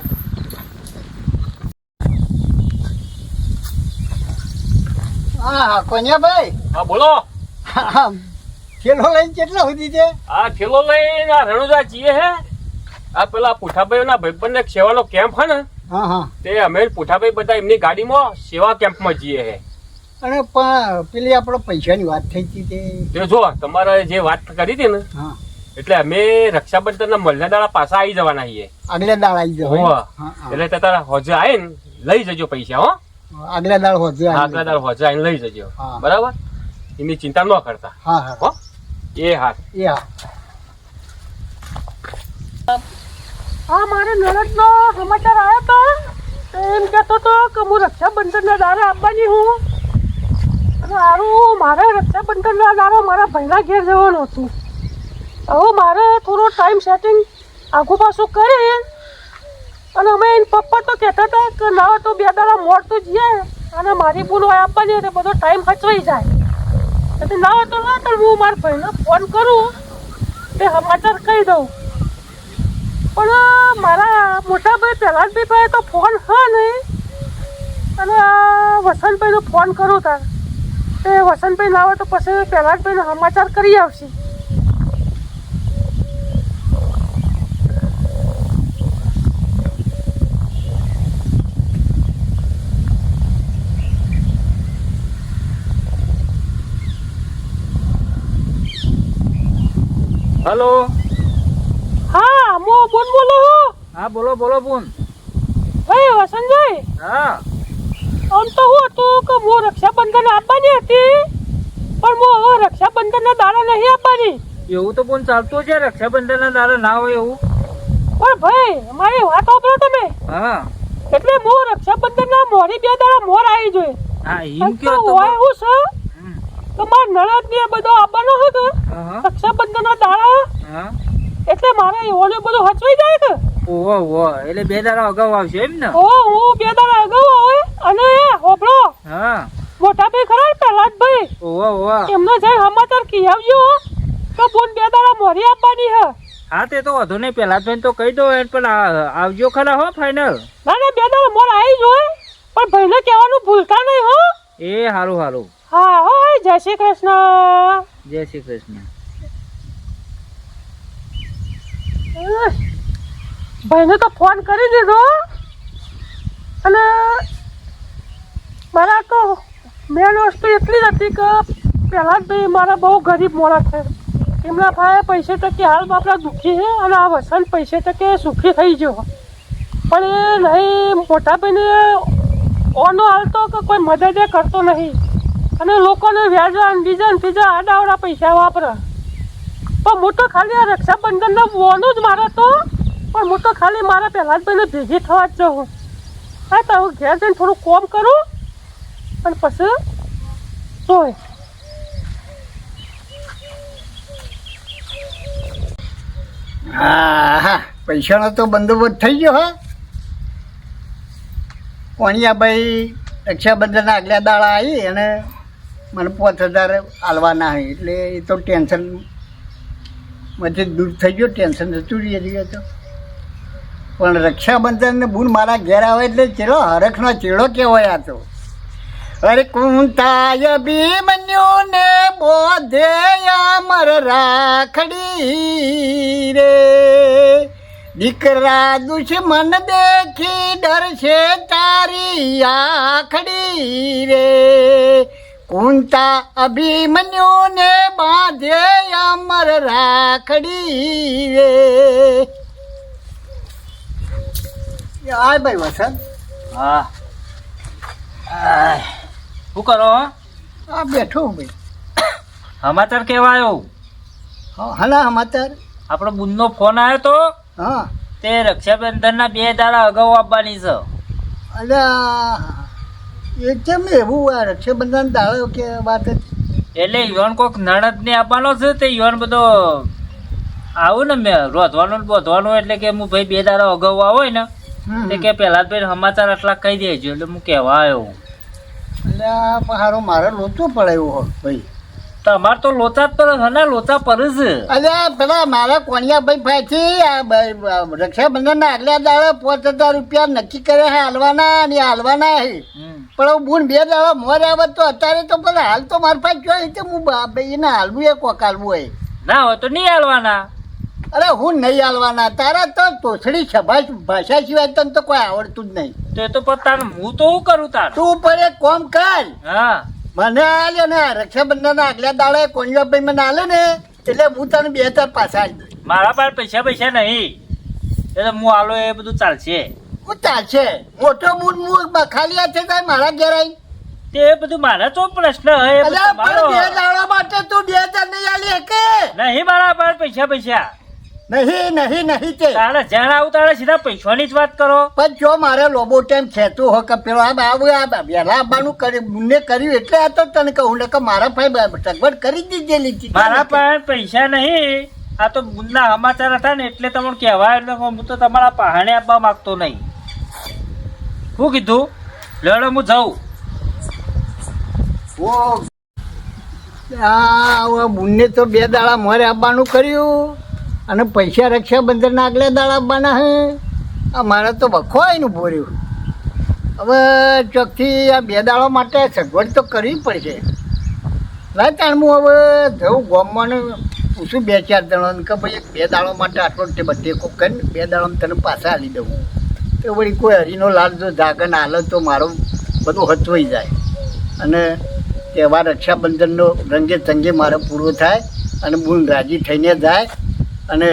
હા કોન્યાભાઈ, હા બોલો. થેલો લઈને કેટલા સુધી છે? આ થેલો લઈને આ રણુજા જઈએ હે. આ પેલા પુઠાભાઈના ભાઈબંધને એક સેવાનો કેમ્પ હે ને, હા હા. તે અમે પુઠાભાઈ બધા એમની ગાડીમાં સેવા કેમ્પમાં જઈએ હે. અને પણ પેલી આપણે પૈસાની વાત થઈ હતી તે. તે જો તમારે જે વાત કરી હતી ને, હા, એટલે અમે રક્ષાબંધનના મહિના દાડા પાછા આવી જવાના છીએ. આગલા દાળ આવી જવાય. હોવે. હા, હા. એટલે તે તારા હોજે આવીને લઈ જજો પૈસા. હો, આગલા દાળ હોજે આગલા દાડા હોજે આવીને લઈ જજો. હા. બરાબર, એની ચિંતા ન કરતા. હા હા. હો, એ હા. એ હા. હા, મારે નણંદનો સમાચાર આવ્યા હતા. એમ કહેતો હતો કે હું રક્ષાબંધનના દાડે આવવાની હું. અને સારું, મારે રક્ષાબંધનના દાડે મારા ભાઈના ઘેર જવાનું હતું. હવે મારે થોડો ટાઈમ સેટિંગ આખું પાછું કરી. અને અમે એના પપ્પા તો કહેતા હતા કે ના તો 2 દાડા મોડ તો જઈએ. અને મારી બોલો આપવાની એટલે બધો ટાઈમ ખચવાઈ જાય. એટલે ના તો ના તો હું મારા ભાઈને ફોન કરું તે સમાચાર કહી દઉં. પણ મારા મોટા ભાઈ પહેલાં જ ભાઈ તો ફોન હા નહીં. અને વસંતભાઈનો ફોન કરું તાર તે વસંતભાઈ ના આવે તો પછી પહેલાં જ ભાઈને સમાચાર કરી આવશે. હલો. હા, હું બોલું. હા બોલો બોલો બુન. ભાઈ વસંતભાઈ, હા આમ તો હું હતું કે હું રક્ષાબંધન આપવાની હતી, પણ હું હવે રક્ષાબંધનના દાડા નહીં આપવાની. એવું તો બુન ચાલતું છે, રક્ષાબંધનના દાડા ના હોય એવું. પણ ભાઈ મારી વાત સાંભળો તમે. હા એટલે હું રક્ષાબંધનના મોડી 2 દાડા મોર આવી જોઈએ. હા એમ અને કયો તો તો. હોય એવું છે કે મારા નણંદ ને બધો આવવાનો હતો હા રક્ષાબંધનના દાડા, હા એટલે મારે એવોને બધું હચવાઈ જાય કે ઓહો ઓહો, એટલે 2 દાડા અગાઉ આવશે એમ ને. હું 2 દાડા અગાઉ આવે. અને હોબળો હા મોટા ભાઈ ખરા ને પ્રહલાદભાઈ, ઓહો ઓહો. એમને જઈ સમાચાર કી આવજો કે બોન 2 દાડા મોરી આપવાની હે. હા તે તો વધુ નહીં, પેલા તો તો કહી દો પણ આવજો ખરા હો ફાઇનલ. ના ના 2 દાડા મોર આવી જોય, પણ ભાઈને કહેવાનું ભૂલતા નહીં હો. એ હારું હારું. હા હોય. જય શ્રી કૃષ્ણ. જય શ્રી કૃષ્ણ. ભાઈને તો ફોન કરી દીધો, અને મારા તો મેન વસ્તુ એટલી જ હતી કે પહેલાં જ ભાઈ મારા બહુ ગરીબ મોડા છે. એમના પાસે પૈસે ટકે હાલ બાપડા દુઃખી છે, અને આ વસંત પૈસે ટકે સુખી થઈ ગયો. પણ એ નહીં, મોટા ભાઈને ઓનો હાલતો કે કોઈ મદદ એ કરતો નહીં, અને લોકોને વ્યાજા બીજા ત્રીજા આડાવડા પૈસા વાપરે. પણ હું તો ખાલી આ રક્ષાબંધનના વોનું જ મારે તો, પણ હું તો ખાલી મારા પહેલાં જ ભાઈને ભેગી થવા જ જાઉં. હા તો હું ઘેર જઈને થોડું કોમ કરું અને પછી જોઈ. હા હા, પૈસાનો તો બંદોબસ્ત થઈ ગયો. હા કોણિયાભાઈ રક્ષાબંધનના આગલા દાડા આવી અને મને 5000 આલવાના હોય, એટલે એ તો ટેન્શન માંથી દૂર થઈ ગયો, ટેન્શન જતું રહીએ તો. પણ રક્ષાબંધન બૂન મારા ઘેર આવે એટલે ચેલો હરખનો ચેડો કહેવાય આ તો. અરે કુંતાય ભીમન્યુ ને બોધે અમર રાખડી રે, દીકરા દુશ્મન દેખી ડરશે તારી આખડી રે. કુંતા અભિમન્યુ ને બાંધે અમર રાખડી રે. આય ભાઈ વસંત. હા શું કરો? આ બેઠો હું ભાઈ. સમાચાર કેવા આવ્યો? હા હલા સમાચાર. આપણો બુનનો ફોન આવ્યો તો, હા તે રક્ષાબંધનના 2 દાડા અગાઉ આપવાની છે. અલ્યા એ કેમ એવું આ રક્ષાબંધન દાડો કે વાત જ? એટલે યોન કોક નણદને આપવાનો છે, તે યોન બધો આવું ને મેં રોધવાનું ને બોધવાનું, એટલે કે હું ભાઈ 2 દાડા અગાઉ આવો ને તે કે પહેલા જ ભાઈ સમાચાર આટલા કહી દેજો, એટલે હું કહેવા આવ્યો. અલ્યા હારો મારે લોચો પડે એવું હોય ભાઈ. તમારે તો લોચા જ પર હના લોચા પર જ. અલ્યા પેલા મારા કોણિયાભાઈ ભાઈથી રક્ષાબંધનના આગલા દાડે 5000 રૂપિયા નક્કી કર્યા હે હાલવાના, અને હાલવાના હે. પણ હું બૂન 2 દાડા મોર આવે તો અત્યારે તો પેલા હાલ તો મારા પાસે જોઈ તો હું એને હાલવું એ કોક હાલવું હોય. ના હોય તો નહીં હાલવાના. અરે હું નહીં હાલવાના, તારા તો તોછડી ભાષા સિવાય તને તો કોઈ આવડતું જ નહીં. તો એ તો પણ હું તો શું કરું તાર? તું પર એક કોમ કર, હા મને હાલે ને રક્ષાબંધનના આગલા દાડે કોણિયાભાઈ મને હાલે ને એટલે હું તને 2 પાછા હાલ દઉં. મારા પાસે પૈસા નહીં, એટલે હું હાલો એ બધું ચાલશે. હું ચાલશે મોટો બૂન હું ખાલી હાથે થાય મારા ઘેર આવી. તે બધું મારા તો પ્રશ્ન હે, એ બધું અલ્યા પણ તમારો. 2 દાડા માટે તું 2000 નહીં આલી કે? નહીં મારા પાસે પૈસા. નહીં તે તારે જાણ આવું તારે સીધા પૈસાની જ વાત કરો. પણ જો મારે લોબો ટાઈમ ખેતું હો કે પેલો આ વહેલા આવવાનું બુનને કર્યું એટલે આ તો તને કહું ને કે મારા ભાઈ સગવડ કરી દીધેલી હતી. મારા પાસે પૈસા નહીં, આ તો બુનના સમાચાર હતા ને એટલે તમને કહેવાય, એટલે હું તો તમારા પહાણે આપવા માંગતો નહીં. શું કીધું? લેડો હું જાઉં. બુનને તો 2 દાડા મોરે આવવાનું કર્યું, અને પૈસા રક્ષાબંધનના આગલા દાડા આપવાના હે. આ મારે તો બખોયનું ભર્યું. હવે ચોકથી આ 2 દાડા માટે સગવડ તો કરવી પડશે. તાણ હું હવે જવું ગામમાં ને પૂછું 2-4 જણાને કે ભાઈ 2 દાડા માટે આટલો બધે કોક કરીને 2 દાડામાં તને પાછા હાલી દઉં. તો વળી કોઈ હરીનો લાલ જો જાગન હાલે તો મારું બધું હચવાઈ જાય, અને તહેવાર રક્ષાબંધનનો રંગે ચંગે મારે પૂરો થાય, અને બૂન રાજી થઈને જાય, અને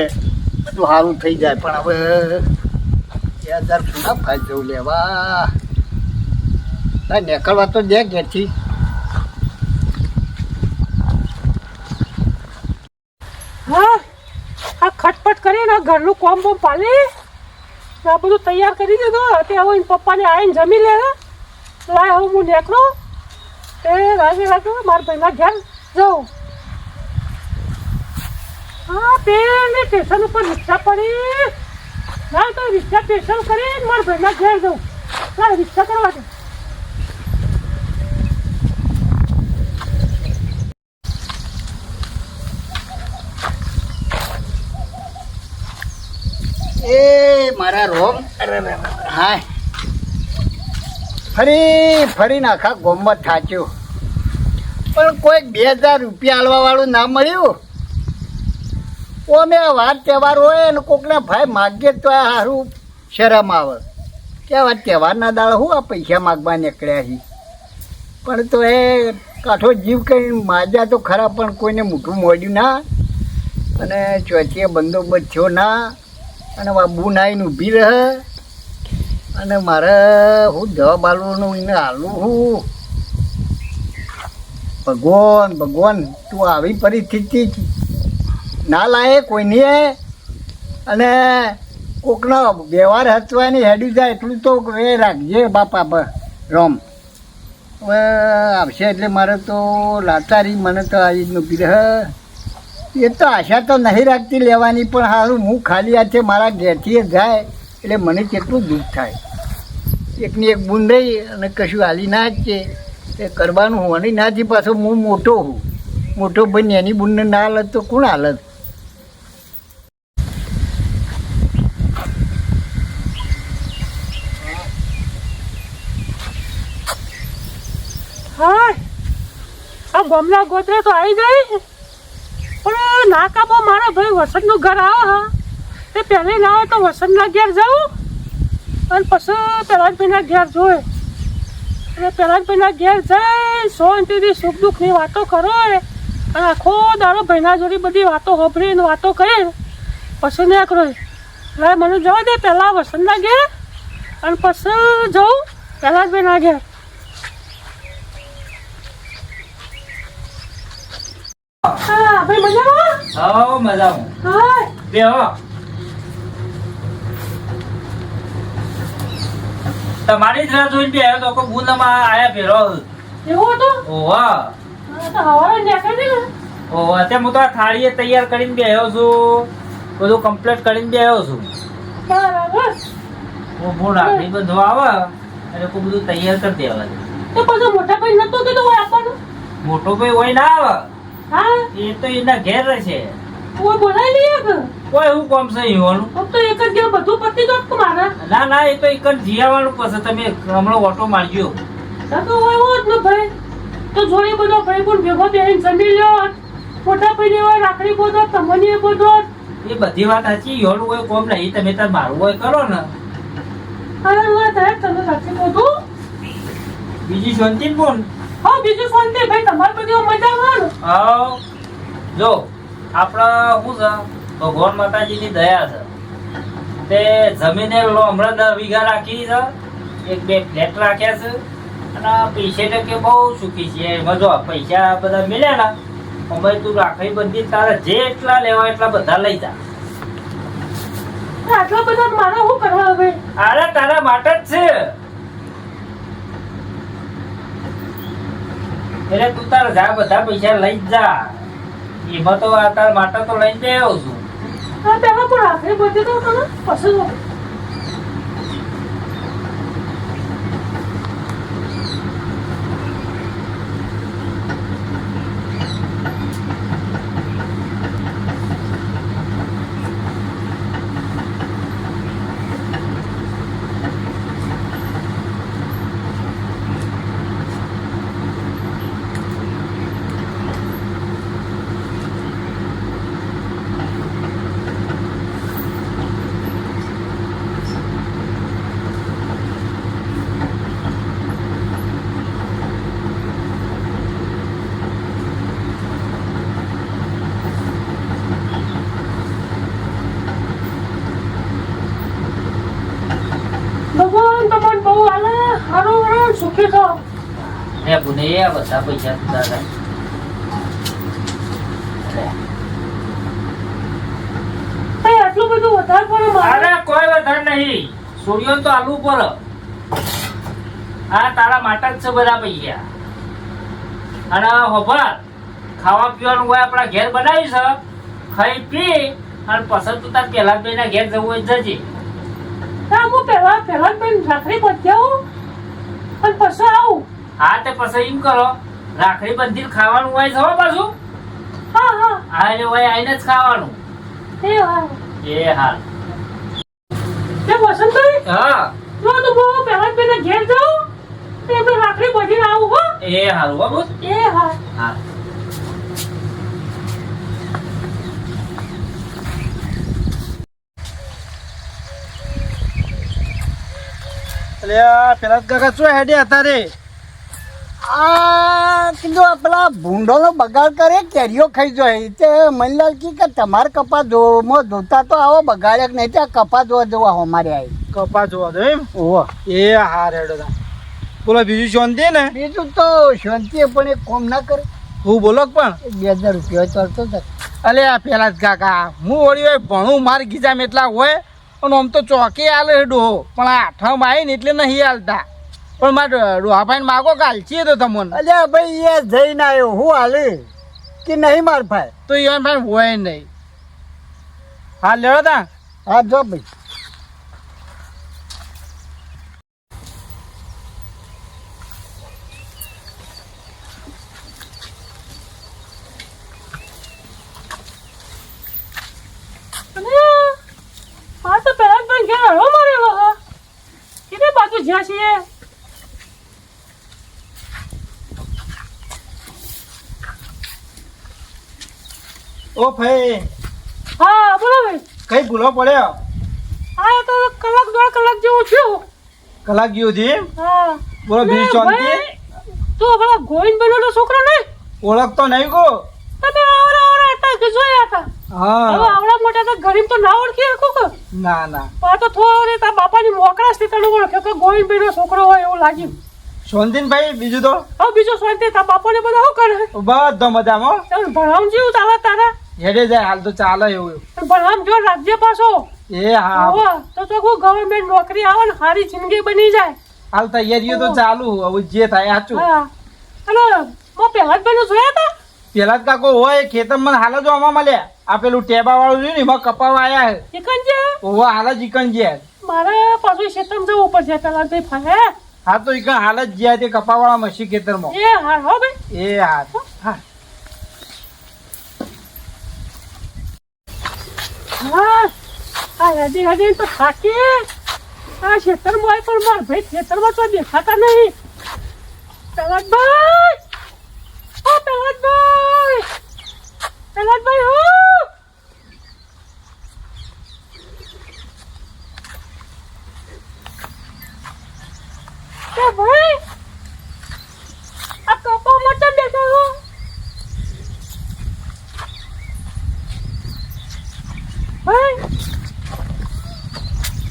બધું સારું થઈ જાય. પણ હવે 2000 સુના ફાઈ જવું લેવા નીકળવા તો દે ઘેરથી. હા આ ખટપટ કરીને ઘરનું કોમ બોમ પાલી આ બધું તૈયાર કરી દીધું તે હવે એના પપ્પાને આવીને જમી લે લાય હવે હું નીકળું તે રાગે મારા ભાઈના ઘેર જાઉં. હા પેલી સ્ટેશન ઉપર રિક્ષા પડી ના તો રિક્ષા સ્ટેશન કરીને મારા ભાઈના ઘેર જાઉં. ના રિક્ષા કરવા દે. એ મારા રોમ હા ફરી ફરીને આખા ગોમત થાચ્યું પણ કોઈ 2000 રૂપિયા આલવા વાળું ના મળ્યું. ઓમે વાર તહેવાર હોય ને કોકના ભાઈ માગે તો આ સારું શરમ આવે કે આ તહેવારના દાડા હું આ પૈસા માગવા નીકળ્યા છે. પણ તો એ કાઠો જીવ કરીને માજા તો ખરા પણ કોઈને મોઢું મોડ્યું ના અને ચોથીએ બંદોબસ્ત થયો ના અને બૂન આવીને ઊભી રહે અને મારે હું જવાબ આલવાનું એને હાલું હું. ભગવાન ભગવાન તું આવી પરિસ્થિતિ ના લાયે કોઈની અને કોકનો વ્યવહાર હચવાની હેડી જાય એટલું તો એ રાખજે બાપા રોમ. હવે આવશે એટલે મારે તો લાચારી મને તો આવી જ ઊભી રહે. એ તો આશા તો નહીં રાખતી લેવાની પણ સારું હું ખાલી હાથે મારા ઘેરથી જાય એટલે મને કેટલું દુઃખ થાય. એકની એક બૂન રહી અને કશું હાલી ના જ છે એ કરવાનું હોવાની નાથી પાછો હું મોટો હું મોટો ભાઈ એની બૂનને ના હાલત તો કોણ હાલત. હા આ ગમલા ગોતરે તો આવી ગઈ પણ નાકામાં મારા ભાઈ વસંતનું ઘર આવે હા તે પહેલે ના આવે તો વસંતના ઘેર જાઉં અને પછી પહેલાંભાઈના ઘેર જોઈ અને પહેલાંભાઈના ઘેર જઈ શાંતિથી સુખ દુઃખની વાતો કરો અને આખો દાડો ભાઈના જોડી બધી વાતો હોભરીને વાતો કરી પછી નીકળો. એટલે મને જવા દે પહેલાં વસંતના ઘેર અને પછી જાઉં પહેલાંભાઈના ઘેર. હા ભાઈ મજામાં? હા મજામાં. હા બેહો. તમારી જ રાહ જોઈને બેહ્યો તો કોઈ બુનમાં આયા ભેરો. એવું હતું? ઓવા તો હવારે નીકળી ને ઓવા તે હું તો આ થાળીએ તૈયાર કરીને બેહ્યો છું, બધું કમ્પ્લીટ કરીને બેહ્યો છું. બરાબર. હું રાખડી બધું આવે એટલે કોઈ બધું તૈયાર કરી દેવા દે. તો પછી મોટા ભાઈ નતો કીધું હોય આપવાનું? મોટો ભાઈ હોય ના આવે, હા એ તો એના ઘેર રહેશે. કોઈ બોલાવી લઈએ કે કોઈ એવું કામ છે ઈવાનું? આમ તો એક જ ઘેર બધું પતી જત કે મારે ના ના, એ તો એક જ જીયાવાનું પછી તમે હમણાં ઓટો મારજો. તો હોય એવું જ ને ભાઈ. તો જોડે બધો ભાઈ પણ ભેગો બેહીને જમી લ્યો. મોટા ભાઈ હોય રાખડી બોધો તમને બોધો. એ બધી વાત સાચી. ઈવાનું કોઈ કોમ નહીં, તમે તાર મારું હોય કરો ને. અરે વાત હે તમે રાખડી બોધું. બીજી શાંતિ ને બોલ. હા બીજું શાંતિ ભાઈ તમારે બધી મજામાં ને? હા જો આપણા શું છે, ભગવાન માતાજીની દયા છે. તે જમીને હમણાં 10 વીઘા રાખી છે, 1-2 ફ્લેટ રાખ્યા છે અને પૈસે ટકે બહુ સુખી છે. એમાં જો પૈસા બધા મળ્યા ને અમે તું રાખડી બધી તારે જેટલા લેવા એટલા બધા લઈ જા. આટલા બધા મારે શું કરવા હવે? અરે તારા માટે જ છે. એટલે તું તારે જા બધા પૈસા લઈ જ જા. એમાં તો આ તારા માટે તો લઈને જ આવ્યો છું. હા પેલા પણ રાખડી બોધી તો તમે પછી બહુ આલે હારું સુખી છો. ને બુને એ બધા પૈસા દાદા ભાઈ આટલું બધું વધારે પડે મારે. અરે કોઈ વધારે નહીં, સૂર્યો તો આલુ પર. હા તારા માટે જ છે બધા પૈસા. અને હોભર ખાવા પીવાનું હોય આપણા ઘેર બનાવી છે, ખાઈ પી અને પસંદ તો તાર પેલા ભાઈના ઘેર જવું હોય જજે. હા હું પહેલા ભાઈ રાખડી બંધાવું અને પછી આવું. હા તે પછી એમ કરો, રાખડી બંધી ખાવાનું હોય છે હો પાછું. હા હા હા એટલે હોય આવીને જ ખાવાનું. એ હા એ હાલ. તે વસંતભાઈ હા જો તો હું પહેલા ભાઈને ઘેર જાઉં તો એમને રાખડી બાંધીને આવું હો. એ હારું હો બોલ. એ હા હા એટલે આ પેલા કાકા શું હેડે હતા રે? આ કીધું આ પેલા ભૂંડોનો બગાડ કરે, કેરીઓ ખાઈ જાય તે મનલાલ કી કે તમારે કપા ધોતા તો આવો બગાડે કે નહીં, ત્યાં કપા જોવા જવા અમારે આવી. કપા જોવા દો એમ? ઓહો એ હા રેડો તા. બોલો બીજું શાંતિ ને? બીજું તો શાંતિ પણ એક કોમ ના કરે. હું બોલો પણ 2000 રૂપિયા ચાલતો હતો. અલે આ પેલા જ કાકા હું વળી હોય ભણું માર ગીજામ એટલા હોય પણ આમ તો ચોકી આલે ડોહો, પણ આ આઠમ આવી ને એટલે નહીં હાલતા. પણ મારે ડોહાભાઈને માગો કાલચીએ તો તમને અલ્યા ભાઈ એ જઈને આવ્યો હું હાલે કે નહીં માર ભાઈ. તો એ ભાઈ હોય નહીં. હા લેડો તા. હા જો ભાઈ. અને આ તો પહેલા ભાઈ ઘેર હળો મારેલો હા. કીધે બાજુ જ્યાં છીએ. ઓ ભાઈ હા બોલો ભાઈ. કઈ ભૂલો પડ્યો? આ તો કલાક 2 કલાક જેવું થયું. કલાક ગયો છે એમ? હા બોલો બીજું શાંતિ? તું પેલા ગોવિંદભાઈ નો છોકરો નહીં? ઓળખતો નહીં કો? તમે આવડા હતા કે જોયા હતા? હવે હા આવડા મોટા તો ગરીબ તો ના ઓળખી શકો કે? ના ના આ તો થોડી તાર બાપાની મોકળા સ્થિતિ નો ઓળખ્યો કે ગોવિંદભાઈ નો છોકરો હોય એવું લાગ્યું. શાંતિન ભાઈ બીજું તો હવે બીજો શાંતિ તાર બાપાને બધા શું કરે? બધો મજામાં. તમે ભણાવ જેવું ચાલે તારા? હેડે જાય હાલ તો ચાલે એવું. ભણાવ જો રાજ્ય પાછો. એ હા હોવે, તો કોઈ ગવર્મેન્ટ નોકરી આવે ને સારી જિંદગી બની જાય. હાલ તૈયારીઓ તો ચાલુ, હવે જે થાય સાચું. હા અને મો પહેલા જ ભાઈ જોયા હતા? પેલા જ કાકો હોય ખેતરમાં હાલ જ આમાં મળ્યા. આ પેલું ટેબા વાળું છે ને એમાં કપાવા આયા. ચિકન છે ઓવા હાલ જ ઈકણ ગયા. મારે પાછું ક્ષેત્રમાં જવું પડશે પેલા ભાઈ ફરે. હા તો ઈકણ હાલ જ ગયા તે કપાવાળા મસી ખેતરમાં. એ હા હો ભાઈ. એ હા હા હા આ હજી હજી તો થાકી. આ ક્ષેત્રમાં હોય પણ માર ભાઈ ક્ષેત્રમાં તો દેખાતા નહીં. પેલાભાઈ ઓ પેલાભાઈ પેલાભાઈ હો ભાઈ આ કપામાં તો બેઠા હો. ભાઈ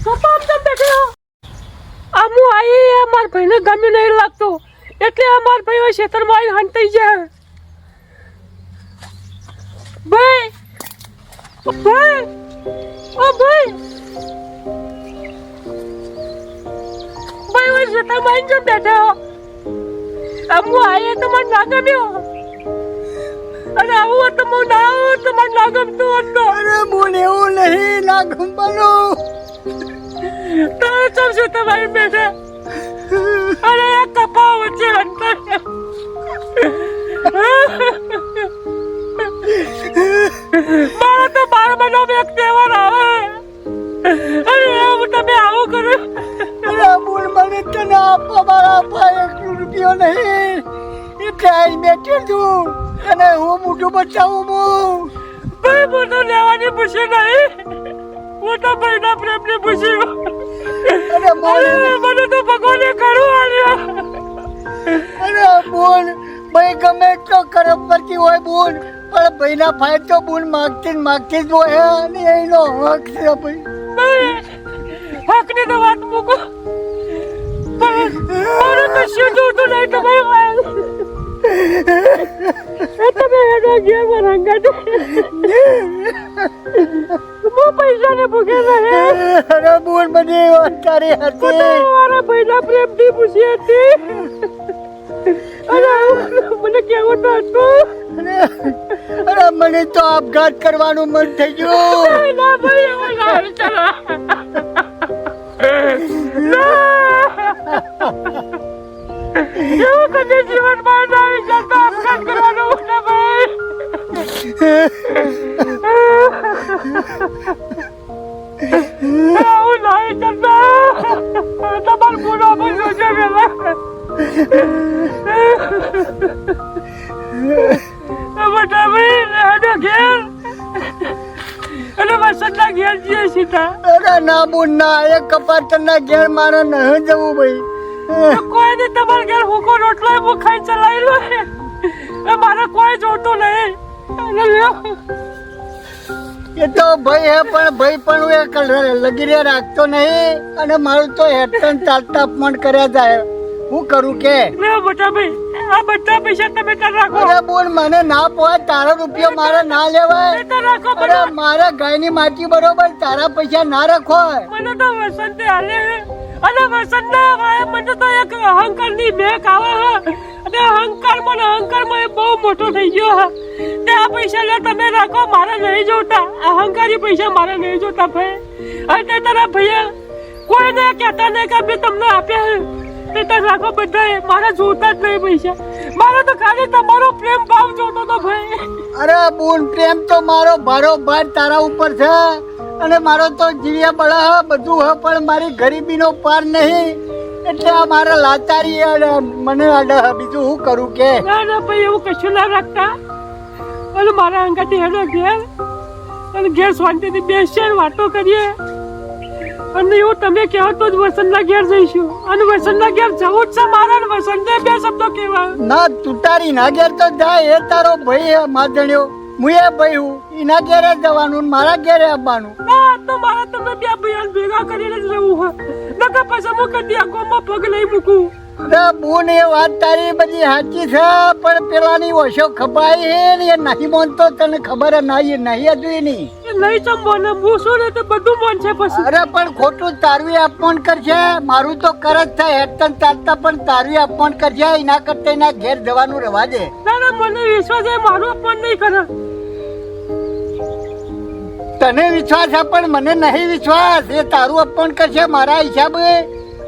કપામાં તો બેઠા હો. આ હું આવી મારા ભાઈને ગમ્યું નહીં લાગતું એટલે અમારા ભાઈ ક્ષેત્રમાં આવીને હંતાઈ જાય. ભાઈ ભાઈ ઓ ભાઈ ભાઈ ઓય ક્ષેત્રમાં આવીને કેમ બેઠા હો? આમ હું આવી તો મને ના ગમ્યો અને આવું હોત તો હું ના આવું તો મને ના ગમતું હોત તો. અરે બોલ એવું નહીં ના ગમવાનું. તારે ચમ ક્ષેત્રમાં આવીને બેઠા અરે આ કપા વચ્ચે હંતાઈ. મારા તો 12 મહિનામાં એક તહેવાર આવે અરે એવું તમે આવું કરો. અરે બોલ મને તને આપવા મારા આપવા 1 રૂપિયો નહીં એટલે આઈ બેઠો છું અને હું મોઢું બચાવું હું. ભાઈ હું તો લેવાની પૂછી નહીં, હું તો ભાઈના પ્રેમની પૂછી. અરે બોલ મને તો ભગવાને ખરું આલ્યો. અરે બોલ ભાઈ ગમે એટલો કરમ પડતી હોય બોલ પણ ભાઈના ફાયદ તો બોલ માગતી જ હોય અને એનો હક છે ભાઈ. હકની તો વાત મૂકો જોતું નહીં તમારે ભાઈ. તમે એનો ઘેર માં રંગાડે. હું પૈસા ને ભૂખે રહે. અરે બોલ બધી વાત તારી હતી. મારા ભાઈના પ્રેમથી પૂછી હતી. અરે મને કેવું તો હતું. અરે મને તો આપઘાત કરવાનું મન થઈ ગયું. ના ભાઈ એવું ના ચાલો. એવું કદી જીવનમાં ના વિચારતો આપઘાત કરવાનું ના ભાઈ. આવું ના વિચારતા. તમારો ગુનો પણ જોજો પેલા. મોટા ભાઈ એનો ઘેર અને વસંતના ઘેર જઈએ સીધા. અરે ના બોલ ના, એ કપાતરના ઘેર મારે નહીં જવું ભાઈ. કોઈ નહીં, તમારા ઘેર હુકો રોટલો હું ખાઈ ચલાવી લો. મારે કોઈ જોતું નહીં. અને લ્યો. એ તો ભાઈ હે, પણ ભાઈ પણ હું એક લગીરે રાખતો નહીં. અને મારું તો હેઠળ ચાલતા અપમાન કર્યા જાય. હું કરું કે? લ્યો મોટા ભાઈ, આ બધા પૈસા તમે ત્યાં રાખો. અરે બોલ મને ના પોય, તારો રૂપિયો મારે ના લેવાય. ત્યાં રાખો. અરે મારા ગાયની માટી બરોબર, તારા પૈસા ના રખોય. મને તો વસંતે હાલે અને વસંતના ભાઈ મને તો એક અહંકારની બેક આવે અને અહંકારમાં એ બહુ મોટો થઈ ગયો. તે આ પૈસા લે તમે રાખો, મારે નહીં જોતા. અહંકારી પૈસા મારે નહીં જોતા ભાઈ. અને તારા ભાઈ કોઈને કહેતા નહીં કે અમે તમને આપ્યા. તે રાખો બધાએ, મારે જોતા જ નહીં પૈસા. મારે તો ખાલી તમારો પ્રેમ ભાવ જોતો તો ભાઈ. અરે બોલ, પ્રેમ તો મારો ભારો ભાર તારા ઉપર છે. અને મારો તો જીવ્યા બળા બધું હ, પણ મારી ગરીબીનો પાર નહીં. એટલે આ મારા લાચારી મને અડે. બીજું હું કરું કે? ના ભાઈ એવું કશું ના રાખતા. અને મારા અંગાથી હેડો ઘેર અને ઘેર શાંતિથી બેસીએ વાતો કરીએ. અને એવું તમે કહો તો જ વસંતના ઘેર જઈશું. અને વસંતના ઘેર જવું જ છે મારા. અને વસંતે બે શબ્દો કહેવા. ના, તું તારી ના ઘેર તો જાય. એ તારો ભાઈ માધણ્યો, હું એ ભાઈ હું. એના ઘેરે જવાનું, મારા ઘેરે આવવાનું. ના તો મારા તમે બે ભાઈઓ ભેગા કરીને જ રહેવું હોય. નકર પછી હું કદી આગોમાં પગ નહીં મૂકું. અરે બોન, એ વાત તારી બધી સાચી છે, પણ પેલાની ઓછો ખપાય હે ને એ નહીં માનતો. તને ખબર નહીં હજુ નહીં. એ નહીં ચંબો ને હું શું ને તે બધું મન છે પછી. અરે પણ ખોટું તારું અપમાન કરશે. મારું તો કર જ થાય હેઠળ ચાલતા, પણ તારું અપમાન કરશે. એના કરતા એના ઘેર જવાનું રહેવા દે. ના મને વિશ્વાસ છે, મારું અપમાન નહીં કરે. તને વિશ્વાસ છે પણ મને નહીં વિશ્વાસ. એ તારું અપમાન કરશે મારા હિસાબે.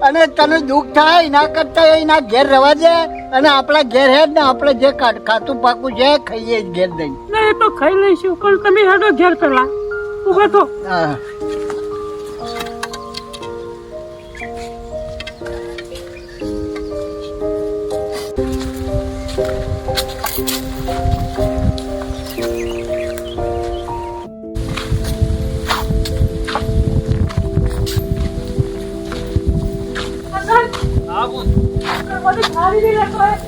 અને તને દુઃખ થાય એના કરતા એના ઘેર રહેવા દે. અને આપણા ઘેર હે ને, આપણે જે ખાતું પાકું છે ખાઈએ જ ઘેર દઈ. ના એ તો ખાઈ લઈશું, પણ તમે હેડો ઘેર પેલા ઉભા તો. હા, હા બોલ. મને ખાલી નહીં લેતો હોય.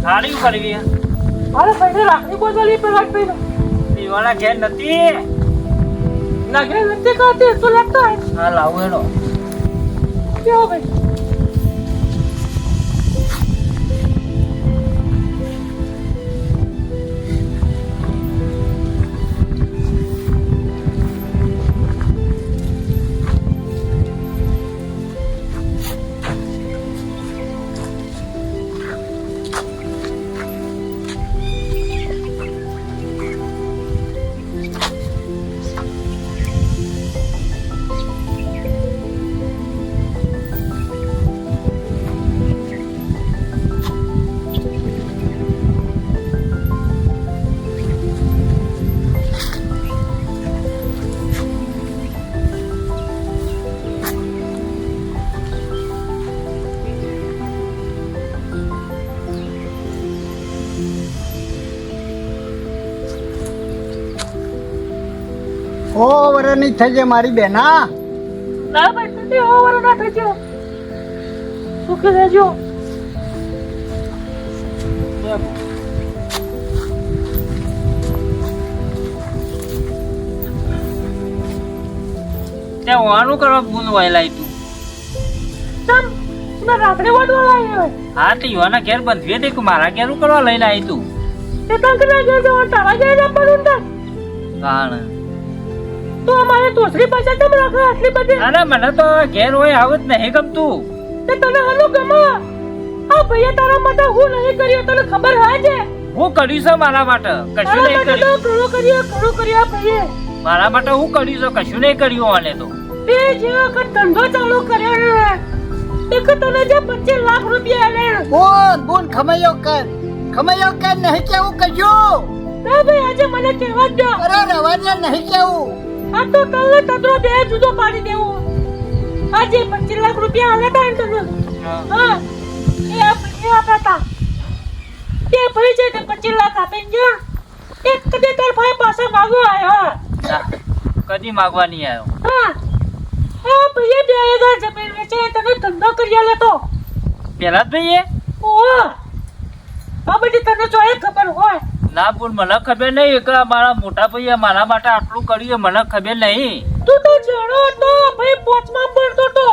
થાળી કરવી મારે ભાઈને રાખડી બોલવાની પેલા ભાઈને દીવાના ઘેર નથી. લાગે નથી કરતી તો લાગતા હોય. હા લાવું એનો. કેવો ભાઈ? ઓ વરની થઈ જાય મારી બેના. ના ભાઈ તમે ઓવર ના થઈ ગયો. સુખી રહેજો. તે હોવાનું કરવા બોલ વહેલાય તું. ચમ મેં રાત્રે વાટવા લાવ્યો હા તે યુવાના ઘેર બંધવી હતી કે મારા ઘેર હું કરવા લઈને આવી તું તે તંકના ઘેર જવાનું તારા ઘેર જવાનું ને કારણ તો અમારે તોસરી પાછા કેમ રાખે આટલી બધી ના ના મને તો ઘેર હોય આવું જ નહીં ગમતું તે તને હાલું ગમે આ ભાઈએ તારા માટે હું નહીં કર્યું તને ખબર હોય છે હું કર્યું છે મારા માટે કશું તારા નહીં માટે તો કર્યું ઘણું કર્યું ભાઈએ મારા માટે હું કર્યું છે કશું નહીં કર્યું આને તો તે જે વખત ધંધો ચાલુ કર્યો ને એક તને જે 25 લાખ રૂપિયા આલે બુન ખમૈયો કર નહીં કેવું કશું ના ભાઈ આજે મને કહેવા જ દો અરે રવા દે નહીં કેવું આ તો તને તતો બે જુદો પાડી દેવું આજે 25 લાખ રૂપિયા આલે તા તને હા એ આપતા તા તે ભાઈ છે કે 25 લાખ આપીને ગયા એક કદી તાર ભાઈ પાસે માંગો આયો ના, કદી માગવા નહીં આવ્યો હા આ ભાઈએ 2000 જમીન વેચે તને ધંધો કરી આલે તો પેલા જ ભાઈએ ઓ આ બધી તને જો એ ખબર હોય ના પણ મને ખબર નહીં કે મારા મોટા ભાઈએ મારા માટે આટલું કર્યું મને ખબર નહીં તું તો જાણો તો ભાઈ પોચમાં ભણતો તો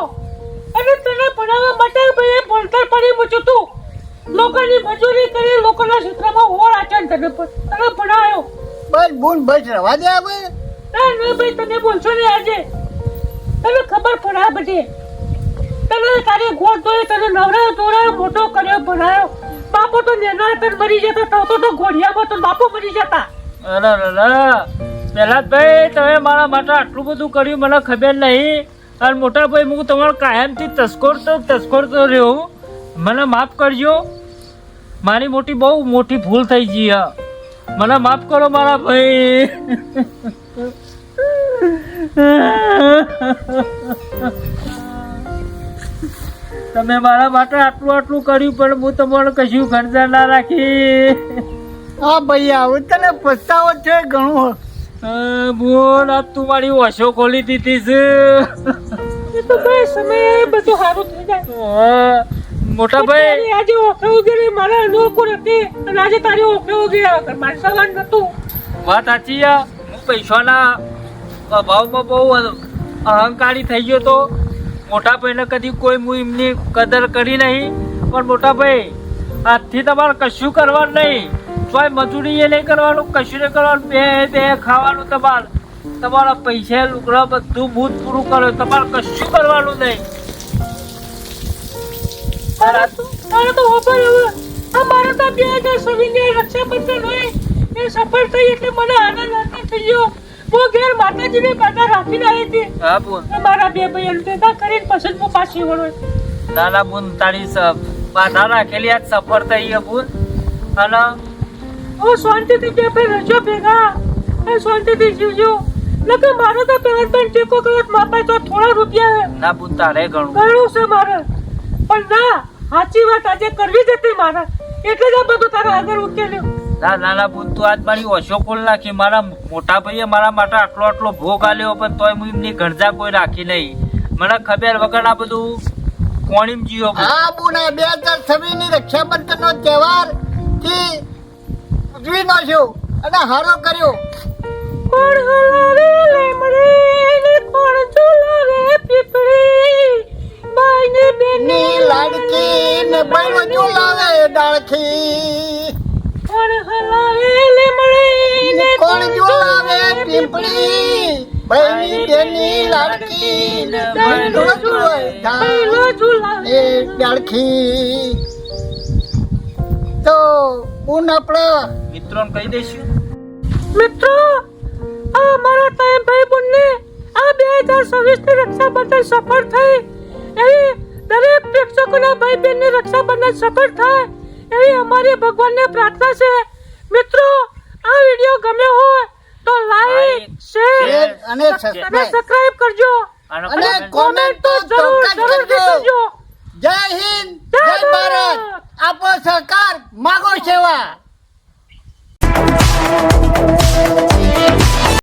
અને તને ભણાવવા માટે ભાઈ ભણતર પડી મૂક્યું તું લોકોની મજૂરી કરી લોકોના ક્ષેત્રમાં હોર આચરણ તને ભણાવ્યો બસ બુન બસ રવા દે હવે ના ના ભાઈ તને બોલશો ને આજે તને ખબર પડે આ બધી તને તારી ગોળ ધોઈ તને નવરાયો ધોરાયો મોટો કર્યો ભણાયો બાપો તો નેના તને મરી જતા તો ઘોડિયામાં તો બાપો મરી જતા અરે પેલા ભાઈ તમે મારા માટે આટલું બધું કર્યું મને ખબર નહીં અને મોટા ભાઈ હું તમારો કાયમથી તસ્કોરતો રહ્યો મને માફ કરજો મારી બહુ મોટી ભૂલ થઈ ગઈ હા મને માફ કરો મારા ભાઈ તમે મારા માટે આટલું કર્યું પણ હું તમારું કશું ખર્ચા ના રાખી હા ભાઈ આવું તને પસ્તાવો છે ઘણું બોલ આ તું મારી ઓશો ખોલી દીધી છે એ તો ભાઈ સમય બધું સારું થઈ જાય મોટા ભાઈ આજે ઓખે ઉગી મારા અનુકૂળ હતી અને આજે તારી ઓખે ઉગી મારે સવાન નતું વાત સાચી છે હું પૈસાના અભાવમાં બહુ અહંકારી થઈ ગયો તો મોટા ભાઈને કદી કોઈ હું એમની કદર કરી નહીં પણ મોટા ભાઈ આજથી તમારે કશું કરવાનું નહીં કોઈ મજૂરી એ નહીં કરવાનું કશું નહીં કરવાનું બે ખાવાનું તમારા પૈસા લુગડા બધું બૂથ પૂરું કરો તમારે કશું કરવાનું નહીં તારે તો ઓફર હવે અમારે તો 2026 ની રક્ષાબંધન હોય એ સફળ થઈ એટલે મને આનંદ થઈ ગયો હું ઘેર માતાજીને બાધા રાખીને આવી હતી હા બોલ મારા બે ભાઈ ભેગા કરીને પછી હું પાછી વળો નાના બોન તારી બાધા રાખેલી આજ સફળ થઈ ગઈ બોન અને હું શાંતિથી બે ભાઈ રહેજો ભેગા એ શાંતિથી જીવજો લગે મારે તો પેલા બેન ટેકો કલાક માપાય તો થોડા રૂપિયા ના બોન તારે ઘણું છે મારે પણ ના સાચી વાત આજે કરવી જ હતી મારે એટલે જ આ બધું તારા આગળ ઉકેલ્યું નાના બોન તું આજ મારી ઓછો ખોલ નાખી મારા મોટા ભાઈએ મારા માટે આટલો ભોગ આલ્યો પણ તોય હું એમની ગરજા કોઈ રાખી નહીં મને ખબર વગર આ બધું કોણીમ જીવો હા બુન 2026 ની રક્ષાબંધન નો તહેવાર થી ઉજવી નાખ્યો અને હારો કર્યો કોણ હલાવે લેમડી ને કોણ ઝુલાવે પીપળી બાઈ ને બેની ની લાડકી ને બૈરો ઝુલાવે ડાળખી કોણ હલાવે લેમડી ને કોણ ઝુલાવે પીપળી બૈની બેની લાડકી ને બૈરો ઝુલાવે એ ડાળખી તો બુન આપણા મિત્રોને કહી દઈશું મિત્રો આ મારા ત્રણ ભાઈ બંને આ 2026 ની રક્ષાબંધન સફળ થઈ એવી દરેક પ્રેક્ષકોના ભાઈ બહેનની રક્ષાબંધન સફળ થાય એવી અમારી ભગવાનને પ્રાર્થના છે મિત્રો આ વિડીયો ગમ્યો હોય તો લાઈક શેર અને સબસ્ક્રાઇબ કરજો અને કોમેન્ટ તો જરૂર કરજો જય હિન્દ જય ભારત આપો સહકાર માગો સેવા